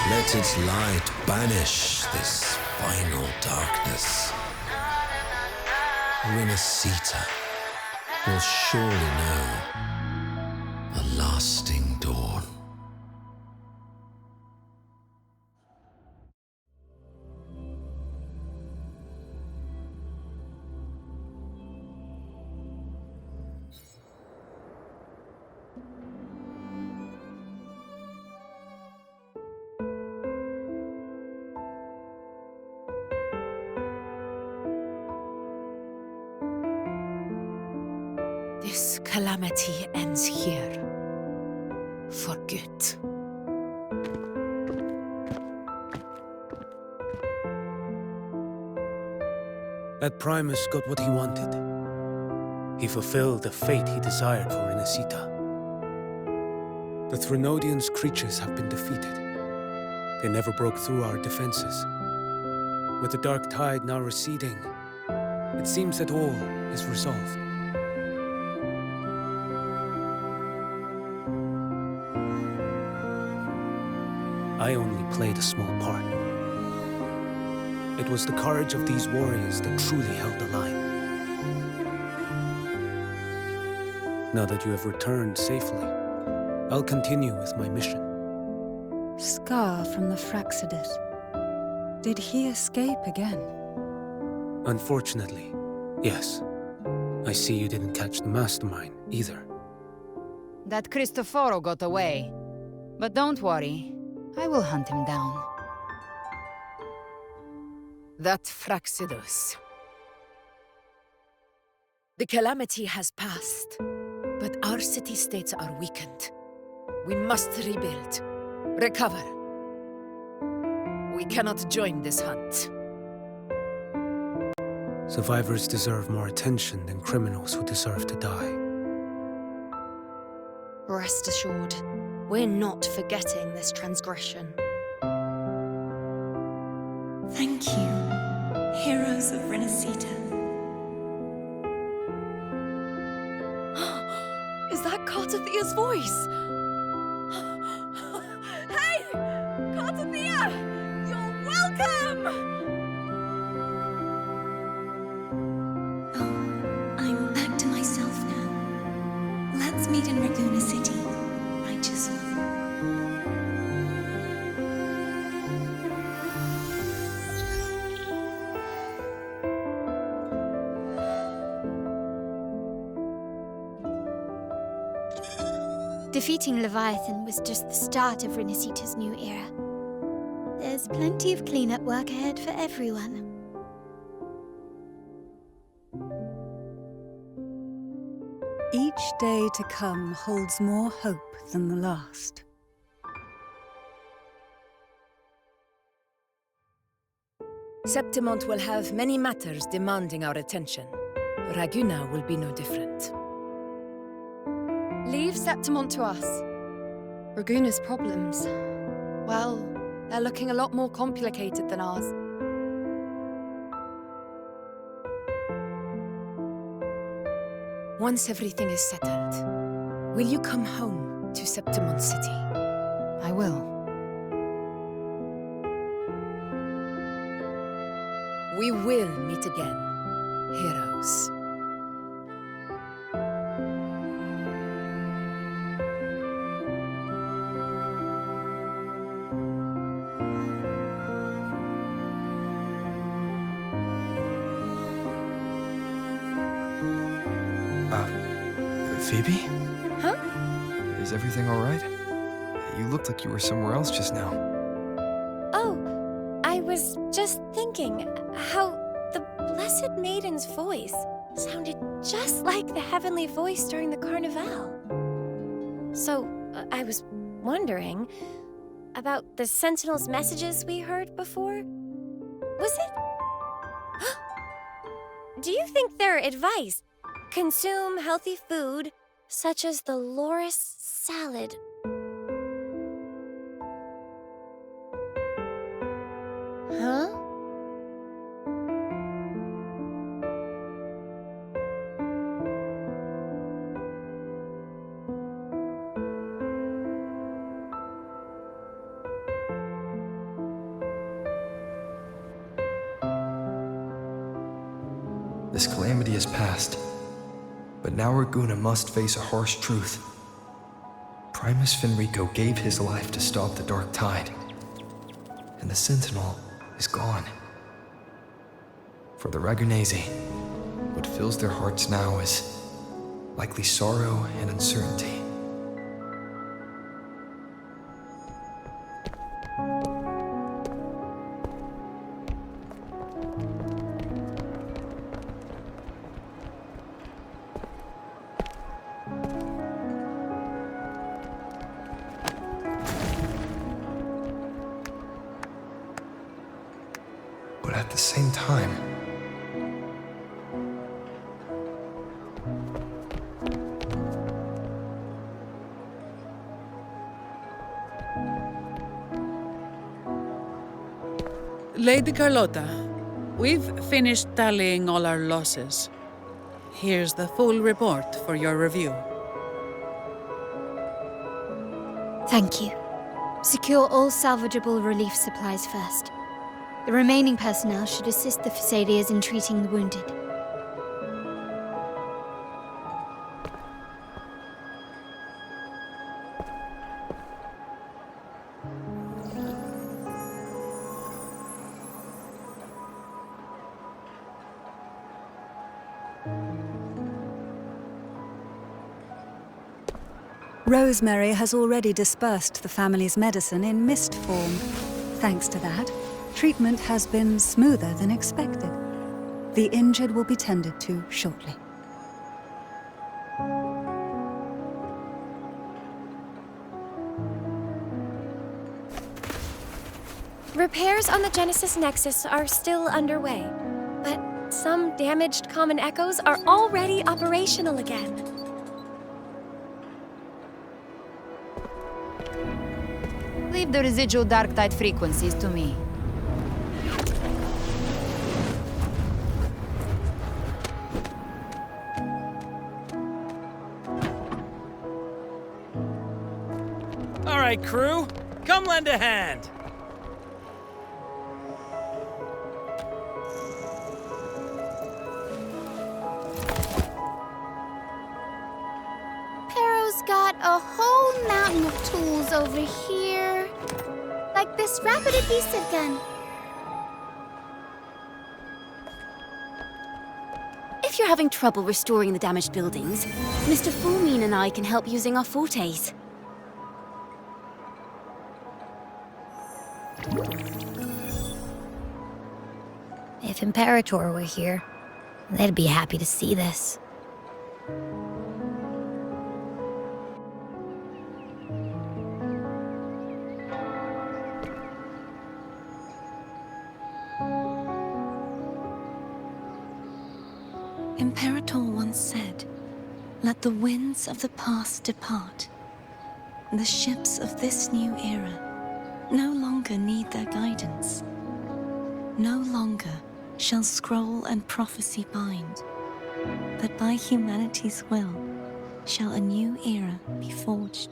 [SPEAKER 18] Let its light banish this final darkness. Renacita will surely know a lasting dawn.
[SPEAKER 12] This calamity ends here. For good.
[SPEAKER 19] That Primus got what he wanted. He fulfilled the fate he desired for Renacita. The Threnodians' creatures have been defeated. They never broke through our defenses. With the dark tide now receding, it seems that all is resolved. I only played a small part. It was the courage of these warriors that truly held the line. Now that you have returned safely, I'll continue with my mission.
[SPEAKER 14] Scar from the Fraxidus. Did he escape again?
[SPEAKER 19] Unfortunately, yes. I see you didn't catch the mastermind either.
[SPEAKER 4] That Cristoforo got away. But don't worry, I will hunt him down.
[SPEAKER 12] That Fraxidus. The calamity has passed, but our city-states are weakened. We must rebuild, recover. We cannot join this hunt.
[SPEAKER 19] Survivors deserve more attention than criminals who deserve to die.
[SPEAKER 3] Rest assured, we're not forgetting this transgression.
[SPEAKER 10] Thank you, heroes of Renacita.
[SPEAKER 3] Is that Cartathia's voice? Hey! Cartathia! You're welcome!
[SPEAKER 10] I'm back to myself now. Let's meet in Raguna City, righteous one.
[SPEAKER 3] Defeating Leviathan was just the start of Renacita's new era. There's plenty of cleanup work ahead for everyone.
[SPEAKER 14] day to come holds more hope than the last.
[SPEAKER 12] Septimont will have many matters demanding our attention. Raguna will be no different.
[SPEAKER 11] Leave Septimont to us. Raguna's problems, well, they're looking a lot more complicated than ours.
[SPEAKER 12] Once everything is settled, will you come home to Septimont City?
[SPEAKER 11] I will.
[SPEAKER 12] We will meet again, heroes.
[SPEAKER 2] Phoebe?
[SPEAKER 3] Huh?
[SPEAKER 2] Is everything all right? You looked like you were somewhere else just now.
[SPEAKER 3] Oh, I was just thinking how the Blessed Maiden's voice sounded just like the heavenly voice during the Carnival. So, I was wondering about the Sentinel's messages we heard before. Was it? Do you think their advice, consume healthy food, such as the loris salad, huh?
[SPEAKER 2] This calamity is past, but now Raguna must face a harsh truth. Primus Fenrico gave his life to stop the Dark Tide, and the Sentinel is gone. For the Ragunesi, what fills their hearts now is likely sorrow and uncertainty. But at the same time,
[SPEAKER 13] Lady Carlotta, we've finished tallying all our losses. Here's the full report for your review.
[SPEAKER 9] Thank you. Secure all salvageable relief supplies first. The remaining personnel should assist the Phasaelias in treating the wounded.
[SPEAKER 14] Rosemary has already dispersed the family's medicine in mist form. Thanks to that, treatment has been smoother than expected. The injured will be tended to shortly.
[SPEAKER 3] Repairs on the Genesis Nexus are still underway, but some damaged common echoes are already operational again.
[SPEAKER 4] Leave the residual dark tide frequencies to me.
[SPEAKER 5] All right, crew, come lend a hand.
[SPEAKER 3] Pero's got a whole mountain of tools over here. Like this rapid adhesive gun.
[SPEAKER 20] If you're having trouble restoring the damaged buildings, Mr. Fulmine and I can help using our fortes.
[SPEAKER 21] If Imperator were here, they'd be happy to see this.
[SPEAKER 8] Imperator once said, "Let the winds of the past depart. The ships of this new era no longer need their guidance. No longer shall scroll and prophecy bind, but by humanity's will shall a new era be forged."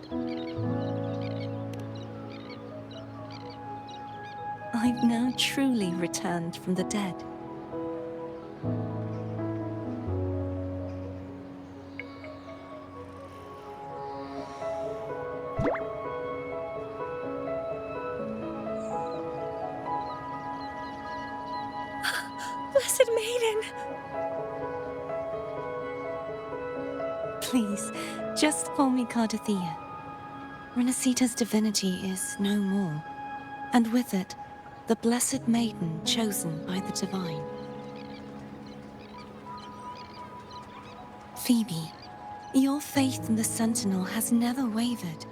[SPEAKER 8] I've now truly returned from the dead.
[SPEAKER 10] Blessed Maiden!
[SPEAKER 8] Please, just call me Cardothea. Renacita's divinity is no more, and with it, the Blessed Maiden chosen by the Divine. Phoebe, your faith in the Sentinel has never wavered,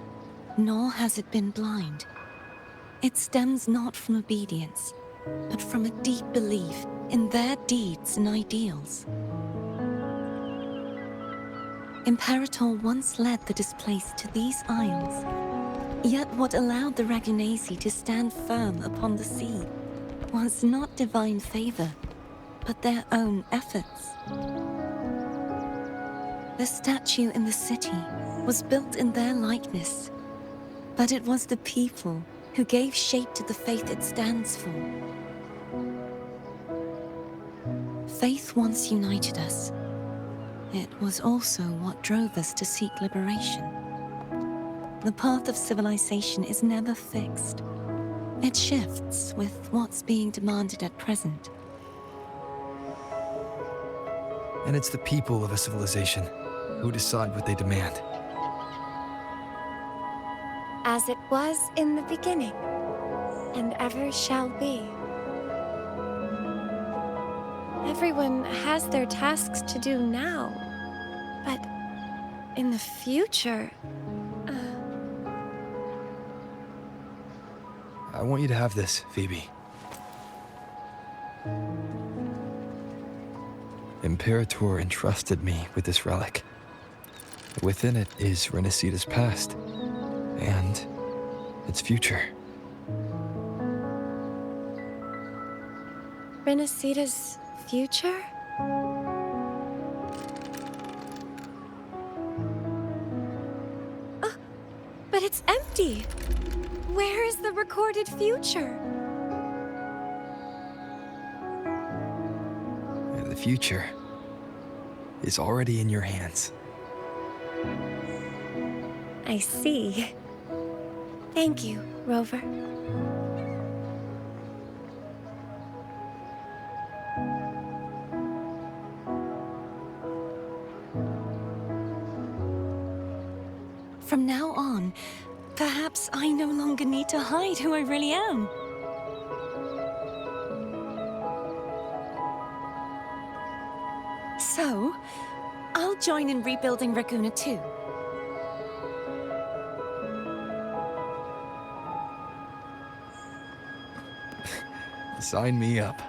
[SPEAKER 8] nor has it been blind. It stems not from obedience, but from a deep belief in their deeds and ideals. Imperator once led the displaced to these isles, yet what allowed the Ragunasi to stand firm upon the sea was not divine favor, but their own efforts. The statue in the city was built in their likeness, but it was the people who gave shape to the faith it stands for. Faith once united us. It was also what drove us to seek liberation. The path of civilization is never fixed. It shifts with what's being demanded at present.
[SPEAKER 2] And it's the people of a civilization who decide what they demand.
[SPEAKER 3] As it was in the beginning, and ever shall be. Everyone has their tasks to do now, but in the future...
[SPEAKER 2] I want you to have this, Phoebe. Imperator entrusted me with this relic. Within it is Renacita's past, and its future.
[SPEAKER 3] Renacita's future? But it's empty! Where is the recorded future?
[SPEAKER 2] The future is already in your hands.
[SPEAKER 3] I see. Thank you, Rover.
[SPEAKER 8] From now on, perhaps I no longer need to hide who I really am. So, I'll join in rebuilding Raguna too.
[SPEAKER 2] Sign me up.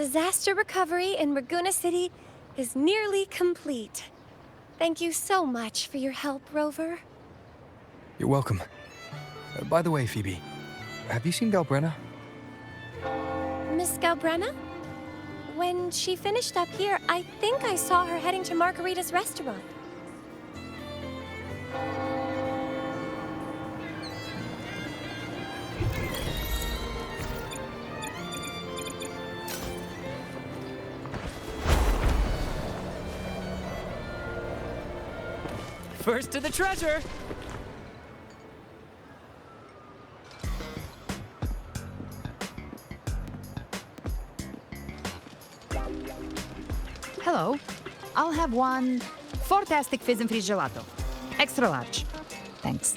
[SPEAKER 3] Disaster recovery in Raguna City is nearly complete. Thank you so much for your help, Rover.
[SPEAKER 2] You're welcome. By the way, Phoebe, have you seen Galbrenna?
[SPEAKER 3] Miss Galbrenna? When she finished up here, I think I saw her heading to Margarita's restaurant.
[SPEAKER 1] First to the treasure!
[SPEAKER 4] Hello. I'll have one fantastic fizz and freeze gelato. Extra large. Thanks.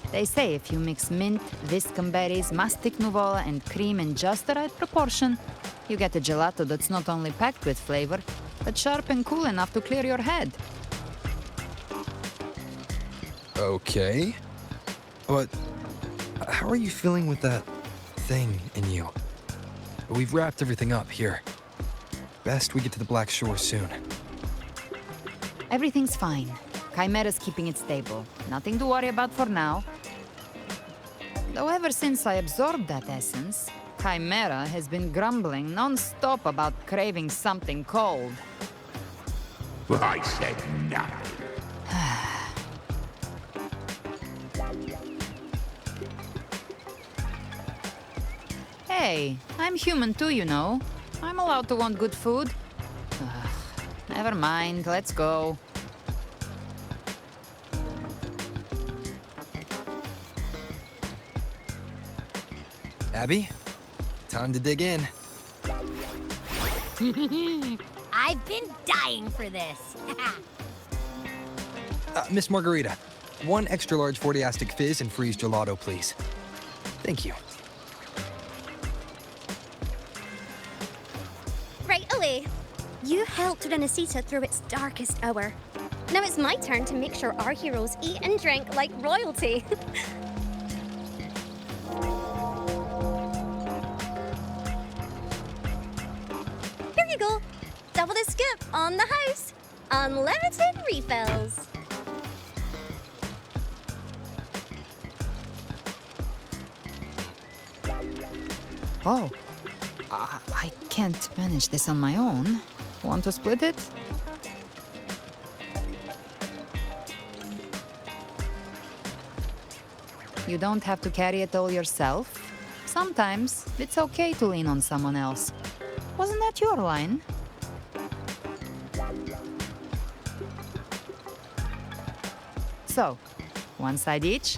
[SPEAKER 4] They say if you mix mint, viscum berries, mastic nuvola, and cream in just the right proportion, you get a gelato that's not only packed with flavor, but sharp and cool enough to clear your head.
[SPEAKER 2] Okay. But how are you feeling with that thing in you? We've wrapped everything up here. Best we get to the Black Shore soon.
[SPEAKER 4] Everything's fine. Chimera's keeping it stable. Nothing to worry about for now. Though ever since I absorbed that essence, Chimera has been grumbling non-stop about craving something cold.
[SPEAKER 6] I said nothing.
[SPEAKER 4] Hey, I'm human too, you know. I'm allowed to want good food. Ugh, never mind, let's go.
[SPEAKER 2] Abby, time to dig in.
[SPEAKER 9] I've been dying for this.
[SPEAKER 2] Miss Margarita, one extra large 40-astic fizz and freeze gelato, please. Thank you.
[SPEAKER 9] Right away. You helped Renesita through its darkest hour. Now it's my turn to make sure our heroes eat and drink like royalty. Here you go. Double the scoop on the house. Unlimited refills.
[SPEAKER 4] Oh, I can't manage this on my own. Want to split it? You don't have to carry it all yourself. Sometimes it's okay to lean on someone else. Wasn't that your line? So, one side each?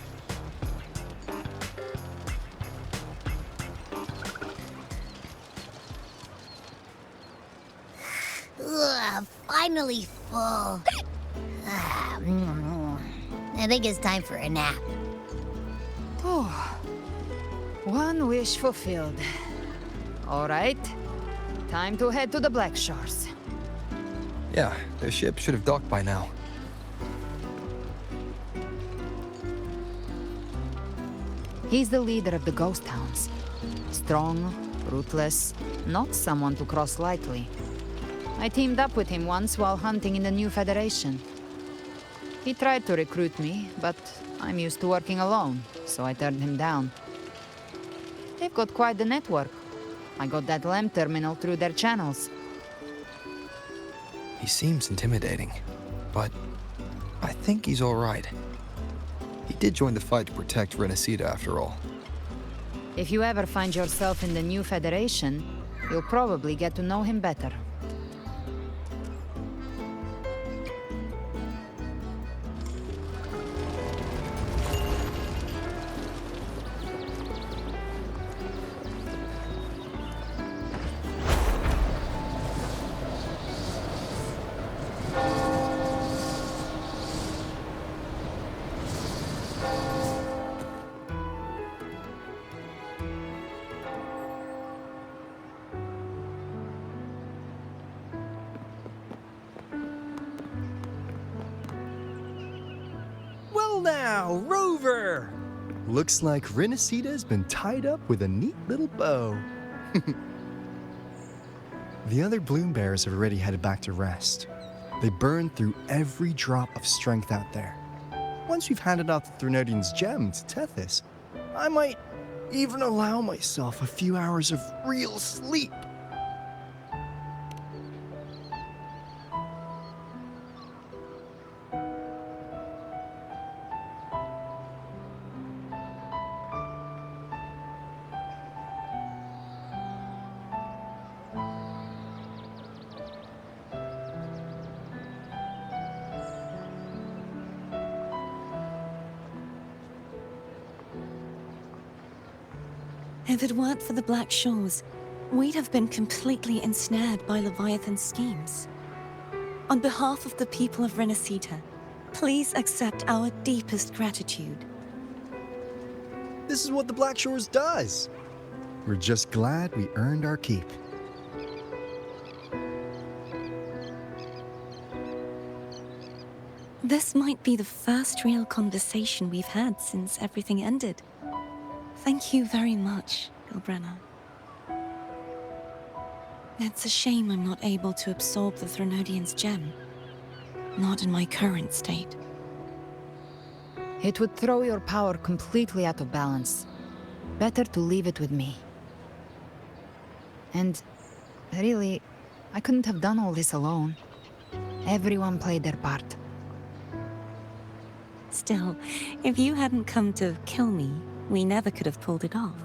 [SPEAKER 9] Ugh, finally full. I think it's time for a nap.
[SPEAKER 4] Oh, one wish fulfilled. All right, time to head to the Black Shores.
[SPEAKER 2] Yeah, the ship should have docked by now.
[SPEAKER 4] He's the leader of the ghost hounds. Strong, ruthless, not someone to cross lightly. I teamed up with him once while hunting in the New Federation. He tried to recruit me, but I'm used to working alone, so I turned him down. They've got quite the network. I got that LEM terminal through their channels.
[SPEAKER 2] He seems intimidating, but I think he's all right. He did join the fight to protect Renesita after all.
[SPEAKER 4] If you ever find yourself in the New Federation, you'll probably get to know him better.
[SPEAKER 7] Wow, Rover! Looks like Renacita's been tied up with a neat little bow. The other bloom bearers have already headed back to rest. They burned through every drop of strength out there. Once we've handed out the Threnodian's gem to Tethys, I might even allow myself a few hours of real sleep.
[SPEAKER 8] If it weren't for the Black Shores, we'd have been completely ensnared by Leviathan's schemes. On behalf of the people of Renacita, please accept our deepest gratitude.
[SPEAKER 7] This is what the Black Shores does. We're just glad we earned our keep.
[SPEAKER 8] This might be the first real conversation we've had since everything ended. Thank you very much, Gilbrenna. It's a shame I'm not able to absorb the Threnodian's gem. Not in my current state.
[SPEAKER 4] It would throw your power completely out of balance. Better to leave it with me. And really, I couldn't have done all this alone. Everyone played their part.
[SPEAKER 8] Still, if you hadn't come to kill me, we never could have pulled it off.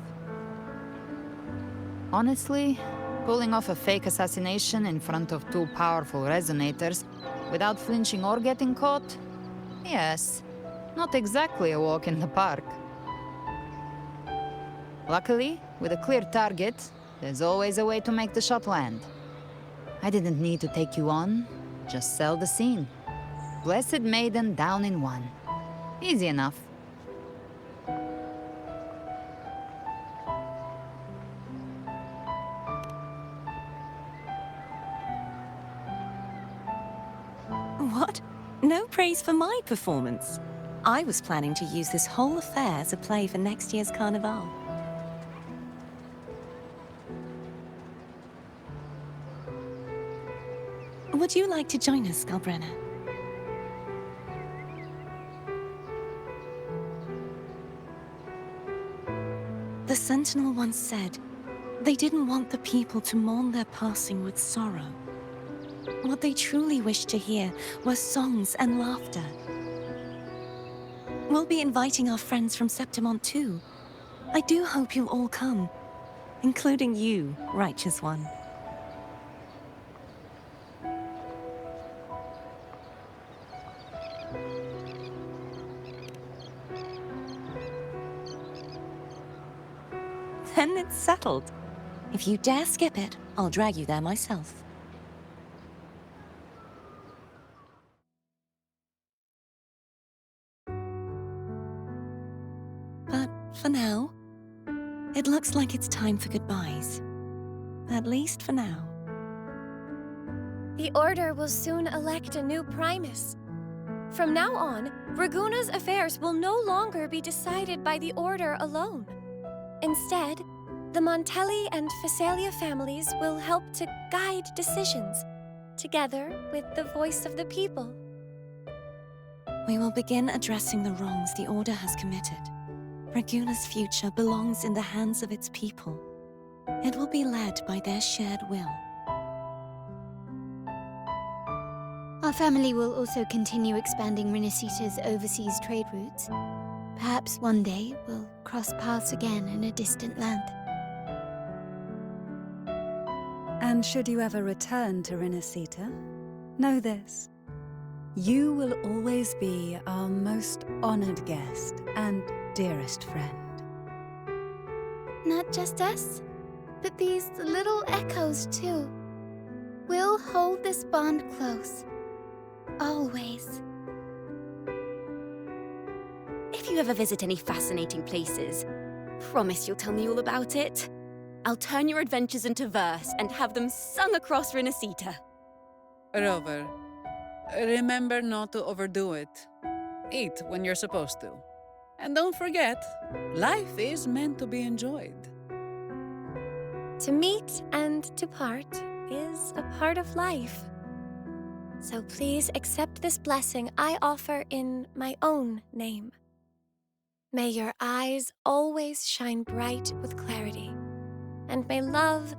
[SPEAKER 4] Honestly, pulling off a fake assassination in front of two powerful resonators without flinching or getting caught? Yes, not exactly a walk in the park. Luckily, with a clear target, there's always a way to make the shot land. I didn't need to take you on, just sell the scene. Blessed Maiden down in one. Easy enough.
[SPEAKER 8] What? No praise for my performance. I was planning to use this whole affair as a play for next year's Carnival. Would you like to join us, Gilbrenna? The Sentinel once said, they didn't want the people to mourn their passing with sorrow. What they truly wished to hear were songs and laughter. We'll be inviting our friends from Septimont too. I do hope you'll all come, including you, Righteous One. Then it's settled. If you dare skip it, I'll drag you there myself. But for now, it looks like it's time for goodbyes. At least for now.
[SPEAKER 3] The Order will soon elect a new Primus. From now on, Raguna's affairs will no longer be decided by the Order alone. Instead, the Montelli and Phasalia families will help to guide decisions, together with the voice of the people.
[SPEAKER 8] We will begin addressing the wrongs the Order has committed. Raguna's future belongs in the hands of its people. It will be led by their shared will.
[SPEAKER 21] Our family will also continue expanding Renacita's overseas trade routes. Perhaps one day we'll cross paths again in a distant land.
[SPEAKER 14] And should you ever return to Renacita, know this. You will always be our most honored guest and dearest friend.
[SPEAKER 21] Not just us, but these little echoes too. We'll hold this bond close. Always.
[SPEAKER 20] If you ever visit any fascinating places, promise you'll tell me all about it. I'll turn your adventures into verse and have them sung across Renacita.
[SPEAKER 13] Rover, remember not to overdo it. Eat when you're supposed to. And don't forget, life is meant to be enjoyed.
[SPEAKER 3] To meet and to part is a part of life. So please accept this blessing I offer in my own name. May your eyes always shine bright with clarity, and may love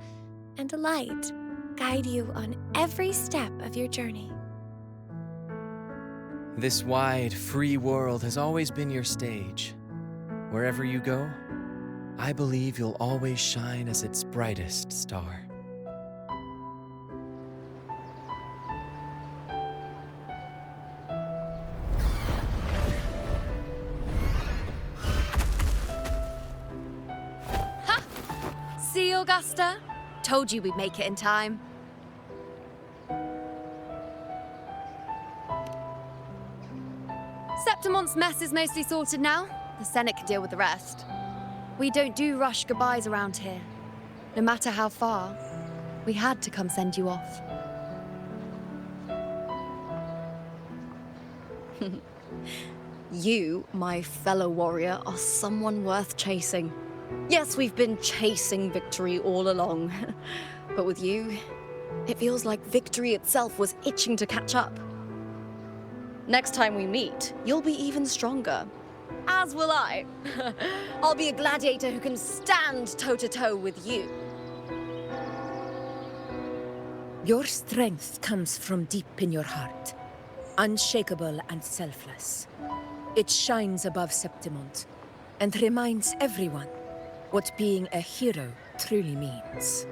[SPEAKER 3] and light guide you on every step of your journey.
[SPEAKER 1] This wide, free world has always been your stage. Wherever you go, I believe you'll always shine as its brightest star.
[SPEAKER 20] See, Augusta? Told you we'd make it in time. Septimont's mess is mostly sorted now. The Senate can deal with the rest. We don't do rush goodbyes around here. No matter how far, we had to come send you off.
[SPEAKER 15] You, my fellow warrior, are someone worth chasing. Yes, we've been chasing victory all along. But with you, it feels like victory itself was itching to catch up. Next time we meet, you'll be even stronger. As will I. I'll be a gladiator who can stand toe-to-toe with you.
[SPEAKER 12] Your strength comes from deep in your heart, unshakable and selfless. It shines above Septimont and reminds everyone what being a hero truly means.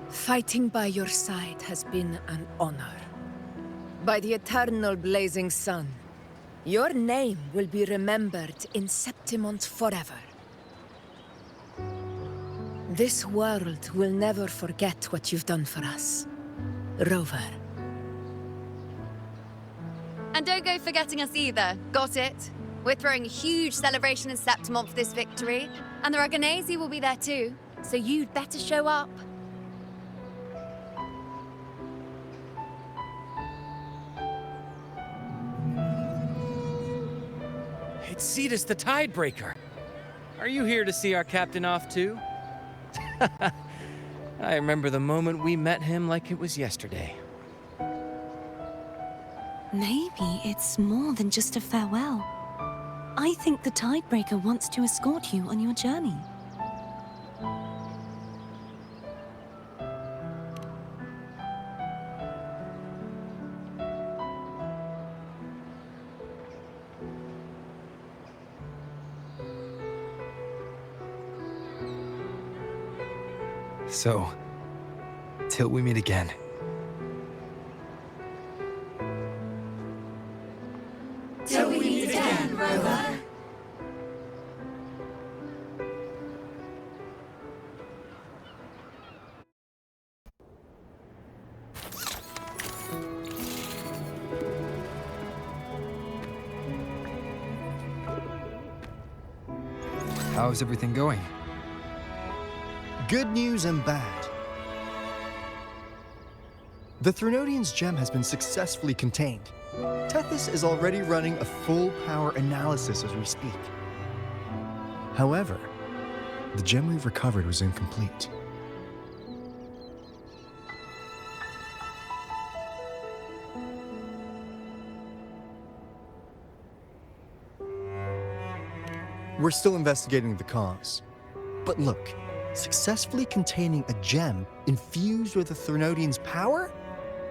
[SPEAKER 12] Fighting by your side has been an honor. By the eternal blazing sun, your name will be remembered in Septimont forever. This world will never forget what you've done for us, Rover.
[SPEAKER 20] And don't go forgetting us either, got it? We're throwing a huge celebration in Septimont for this victory, and the Aragonese will be there too, so you'd better show up.
[SPEAKER 1] It's Cetus the Tidebreaker. Are you here to see our captain off too? I remember the moment we met him like it was yesterday.
[SPEAKER 8] Maybe it's more than just a farewell. I think the Tidebreaker wants to escort you on your journey.
[SPEAKER 2] So, till we meet again.
[SPEAKER 17] Till we meet again, Rover.
[SPEAKER 2] How's everything going?
[SPEAKER 7] Good news and bad. The Threnodian's gem has been successfully contained. Tethys is already running a full power analysis as we speak. However, the gem we've recovered was incomplete. We're still investigating the cause. But look, successfully containing a gem infused with the Threnodian's power?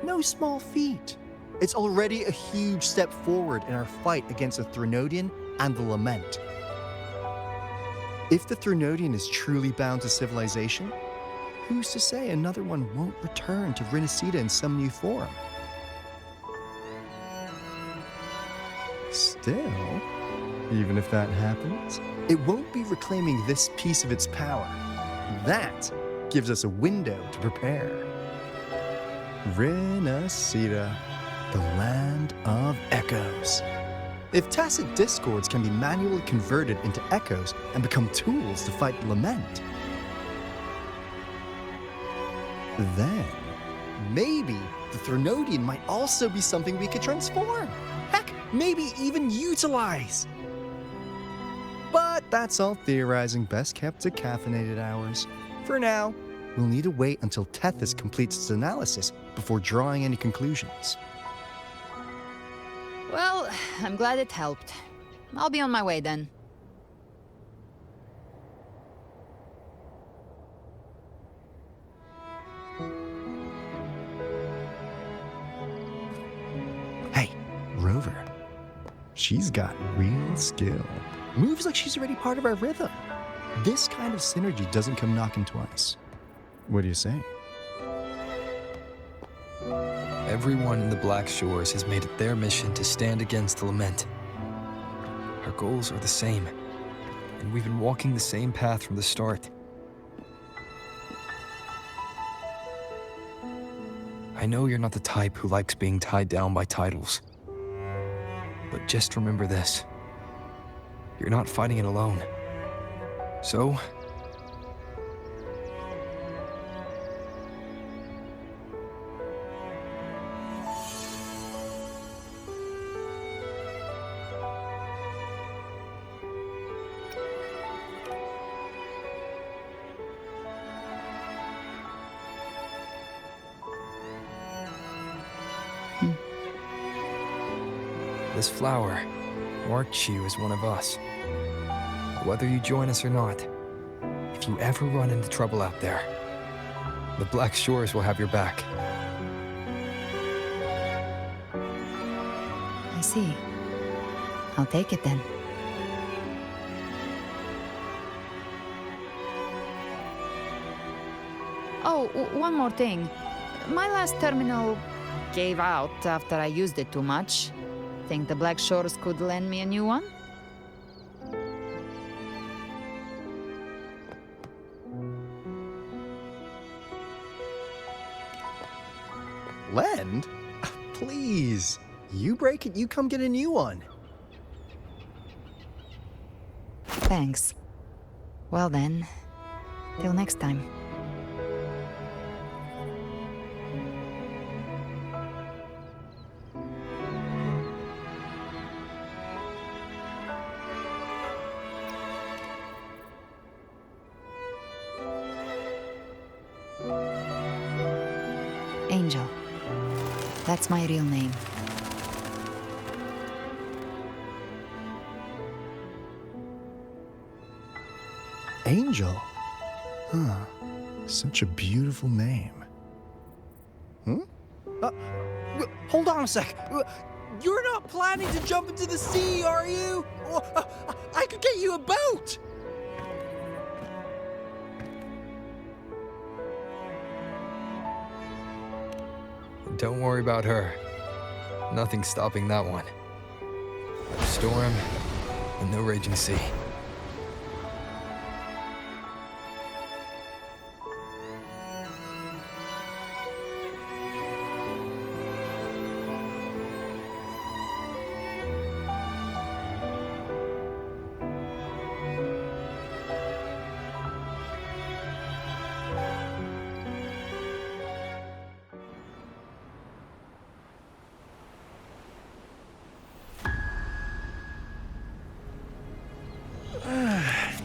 [SPEAKER 7] No small feat. It's already a huge step forward in our fight against the Threnodian and the Lament. If the Threnodian is truly bound to civilization, who's to say another one won't return to Rinasida in some new form? Still, even if that happens, it won't be reclaiming this piece of its power. That gives us a window to prepare. Rinasida, the land of echoes. If tacit discords can be manually converted into echoes and become tools to fight Lament, then maybe the Threnodian might also be something we could transform. Heck, maybe even utilize. But that's all theorizing best kept to caffeinated hours. For now, we'll need to wait until Tethys completes its analysis before drawing any conclusions.
[SPEAKER 4] Well, I'm glad it helped. I'll be on my way then.
[SPEAKER 7] Hey, Rover. She's got real skill. Moves like she's already part of our rhythm. This kind of synergy doesn't come knocking twice. What do you say?
[SPEAKER 2] Everyone in the Black Shores has made it their mission to stand against the Lament. Our goals are the same, and we've been walking the same path from the start. I know you're not the type who likes being tied down by titles, but just remember this. You're not fighting it alone. So, this flower marks you as one of us. Whether you join us or not, if you ever run into trouble out there, the Black Shores will have your back.
[SPEAKER 4] I see. I'll take it then. Oh, one more thing. My last terminal gave out after I used it too much. Think the Black Shores could lend me a new one?
[SPEAKER 7] Lend? Please. You break it, you come get a new one.
[SPEAKER 4] Thanks. Well then, till next time. Angel. That's my real name.
[SPEAKER 7] Angel? Huh. Such a beautiful name. Hold on a sec. You're not planning to jump into the sea, are you? I could get you a boat!
[SPEAKER 2] Don't worry about her. Nothing's stopping that one. No storm and no raging sea.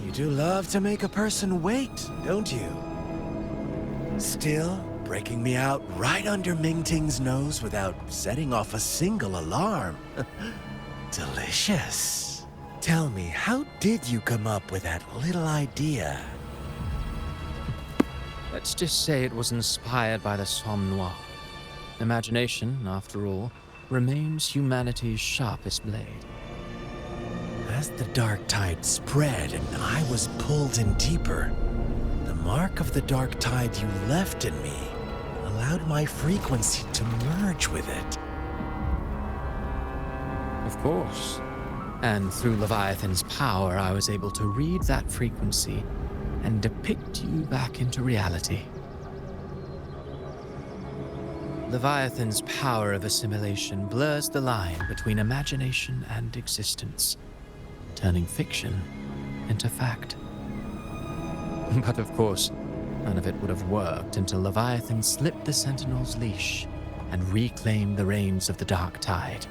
[SPEAKER 5] You do love to make a person wait, don't you? Still, breaking me out right under Mingting's nose without setting off a single alarm. Delicious. Tell me, how did you come up with that little idea?
[SPEAKER 1] Let's just say it was inspired by the Somme Noir. Imagination, after all, remains humanity's sharpest blade.
[SPEAKER 5] As the dark tide spread and I was pulled in deeper, the mark of the dark tide you left in me allowed my frequency to merge with it.
[SPEAKER 1] Of course. And through Leviathan's power, I was able to read that frequency and depict you back into reality. Leviathan's power of assimilation blurs the line between imagination and existence, turning fiction into fact. But of course, none of it would have worked until Leviathan slipped the Sentinel's leash and reclaimed the reins of the Dark Tide.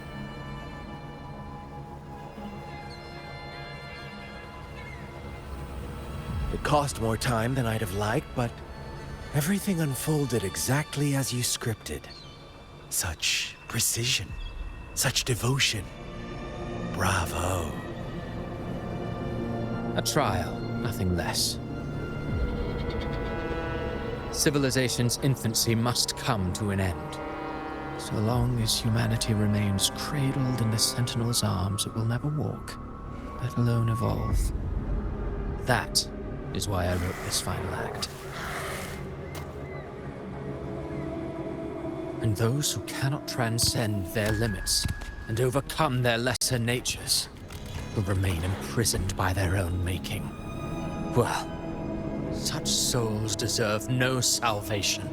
[SPEAKER 5] It cost more time than I'd have liked, but everything unfolded exactly as you scripted. Such precision, such devotion. Bravo.
[SPEAKER 1] A trial, nothing less. Civilization's infancy must come to an end. So long as humanity remains cradled in the Sentinel's arms, it will never walk, let alone evolve. That is why I wrote this final act. And those who cannot transcend their limits and overcome their lesser natures will remain imprisoned by their own making. Well, such souls deserve no salvation.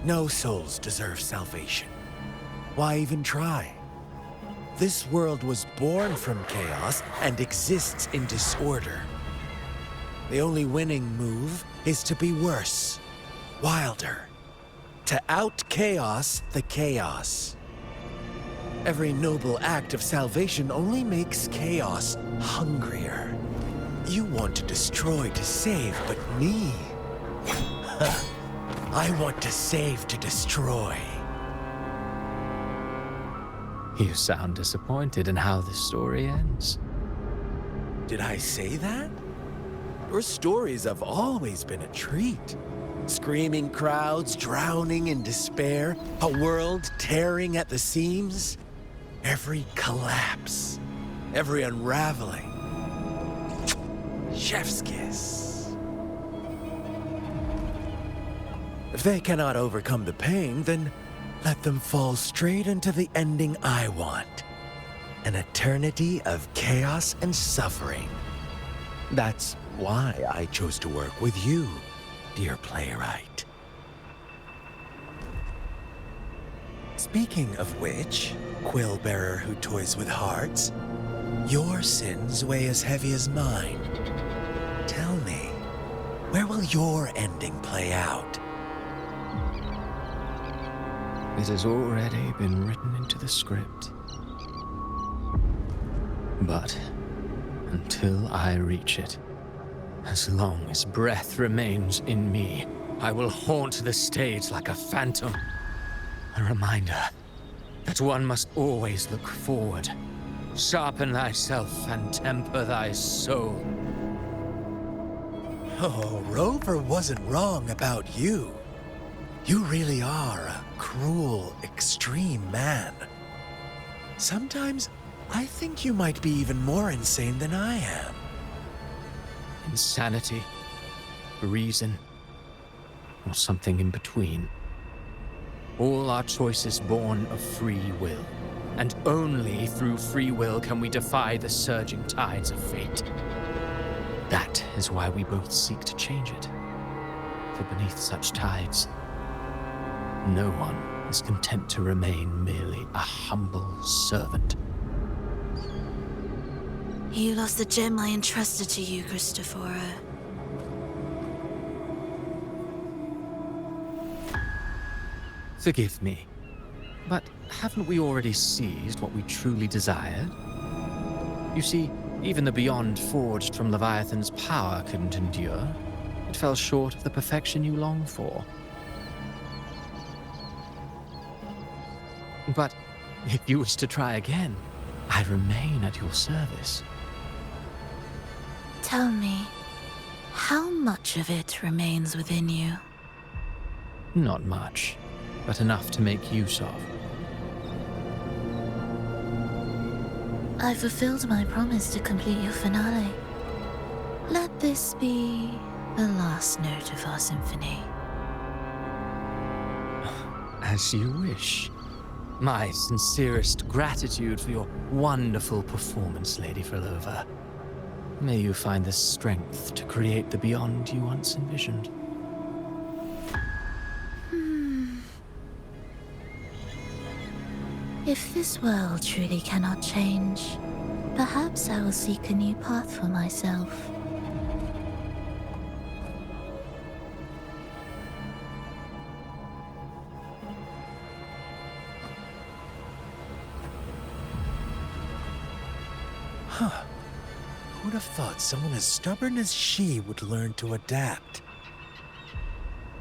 [SPEAKER 5] No souls deserve salvation. Why even try? This world was born from chaos and exists in disorder. The only winning move is to be worse, wilder, to out-chaos the chaos. Every noble act of salvation only makes chaos hungrier. You want to destroy to save, but me? I want to save to destroy.
[SPEAKER 1] You sound disappointed in how this story ends.
[SPEAKER 5] Did I say that? Your stories have always been a treat. Screaming crowds drowning in despair, a world tearing at the seams. Every collapse, every unraveling. Chef's kiss. If they cannot overcome the pain, then let them fall straight into the ending I want. An eternity of chaos and suffering. That's why I chose to work with you, dear playwright. Speaking of which, quill bearer who toys with hearts, your sins weigh as heavy as mine. Tell me, where will your ending play out?
[SPEAKER 1] It has already been written into the script. But until I reach it, as long as breath remains in me, I will haunt the stage like a phantom. A reminder that one must always look forward. Sharpen thyself and temper thy soul.
[SPEAKER 5] Oh, Rover wasn't wrong about you. You really are a cruel, extreme man. Sometimes I think you might be even more insane than I am.
[SPEAKER 1] Insanity, reason, or something in between. All our choices born of free will, and only through free will can we defy the surging tides of fate. That is why we both seek to change it. For beneath such tides, no one is content to remain merely a humble servant.
[SPEAKER 8] You lost the gem I entrusted to you, Christophora.
[SPEAKER 1] Forgive me, but haven't we already seized what we truly desired? You see, even the beyond forged from Leviathan's power couldn't endure. It fell short of the perfection you long for. But if you wish to try again, I remain at your service.
[SPEAKER 8] Tell me, how much of it remains within you?
[SPEAKER 1] Not much, but enough to make use of.
[SPEAKER 8] I fulfilled my promise to complete your finale. Let this be the last note of our symphony.
[SPEAKER 1] As you wish. My sincerest gratitude for your wonderful performance, Lady Frolova. May you find the strength to create the beyond you once envisioned.
[SPEAKER 8] If this world truly cannot change, perhaps I will seek a new path for myself.
[SPEAKER 5] Who'd have thought someone as stubborn as she would learn to adapt?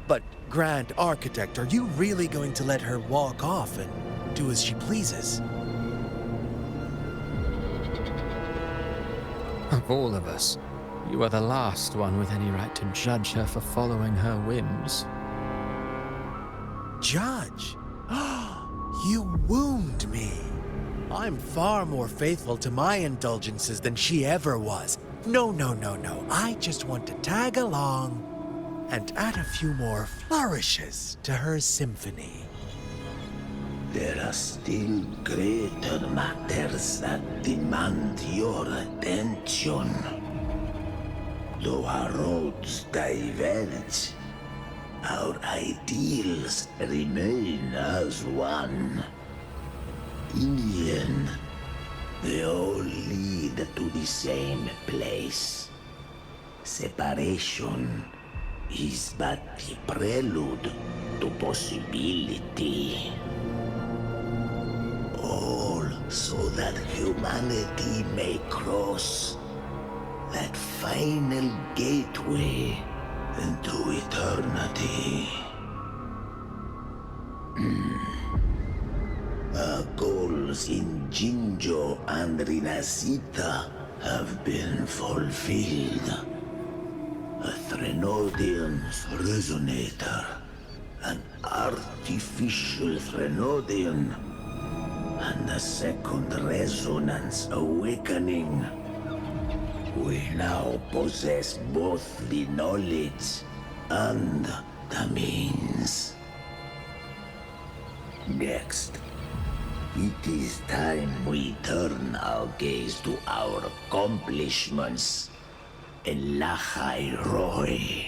[SPEAKER 5] But, Grand Architect, are you really going to let her walk off and do as she pleases?
[SPEAKER 1] Of all of us, you are the last one with any right to judge her for following her whims.
[SPEAKER 5] Judge? You wound me. I'm far more faithful to my indulgences than she ever was. No. I just want to tag along and add a few more flourishes to her symphony.
[SPEAKER 6] There are still greater matters that demand your attention. Though our roads diverge, our ideals remain as one. In the end, they all lead to the same place. Separation is but the prelude to possibility. All so that humanity may cross that final gateway into eternity. Our goals in Jinjo and Rinasita have been fulfilled. A Threnodian's resonator, an artificial Threnodian, and a second resonance awakening. We now possess both the knowledge and the means. Next, it is time we turn our gaze to our accomplishments in Lahai Roy.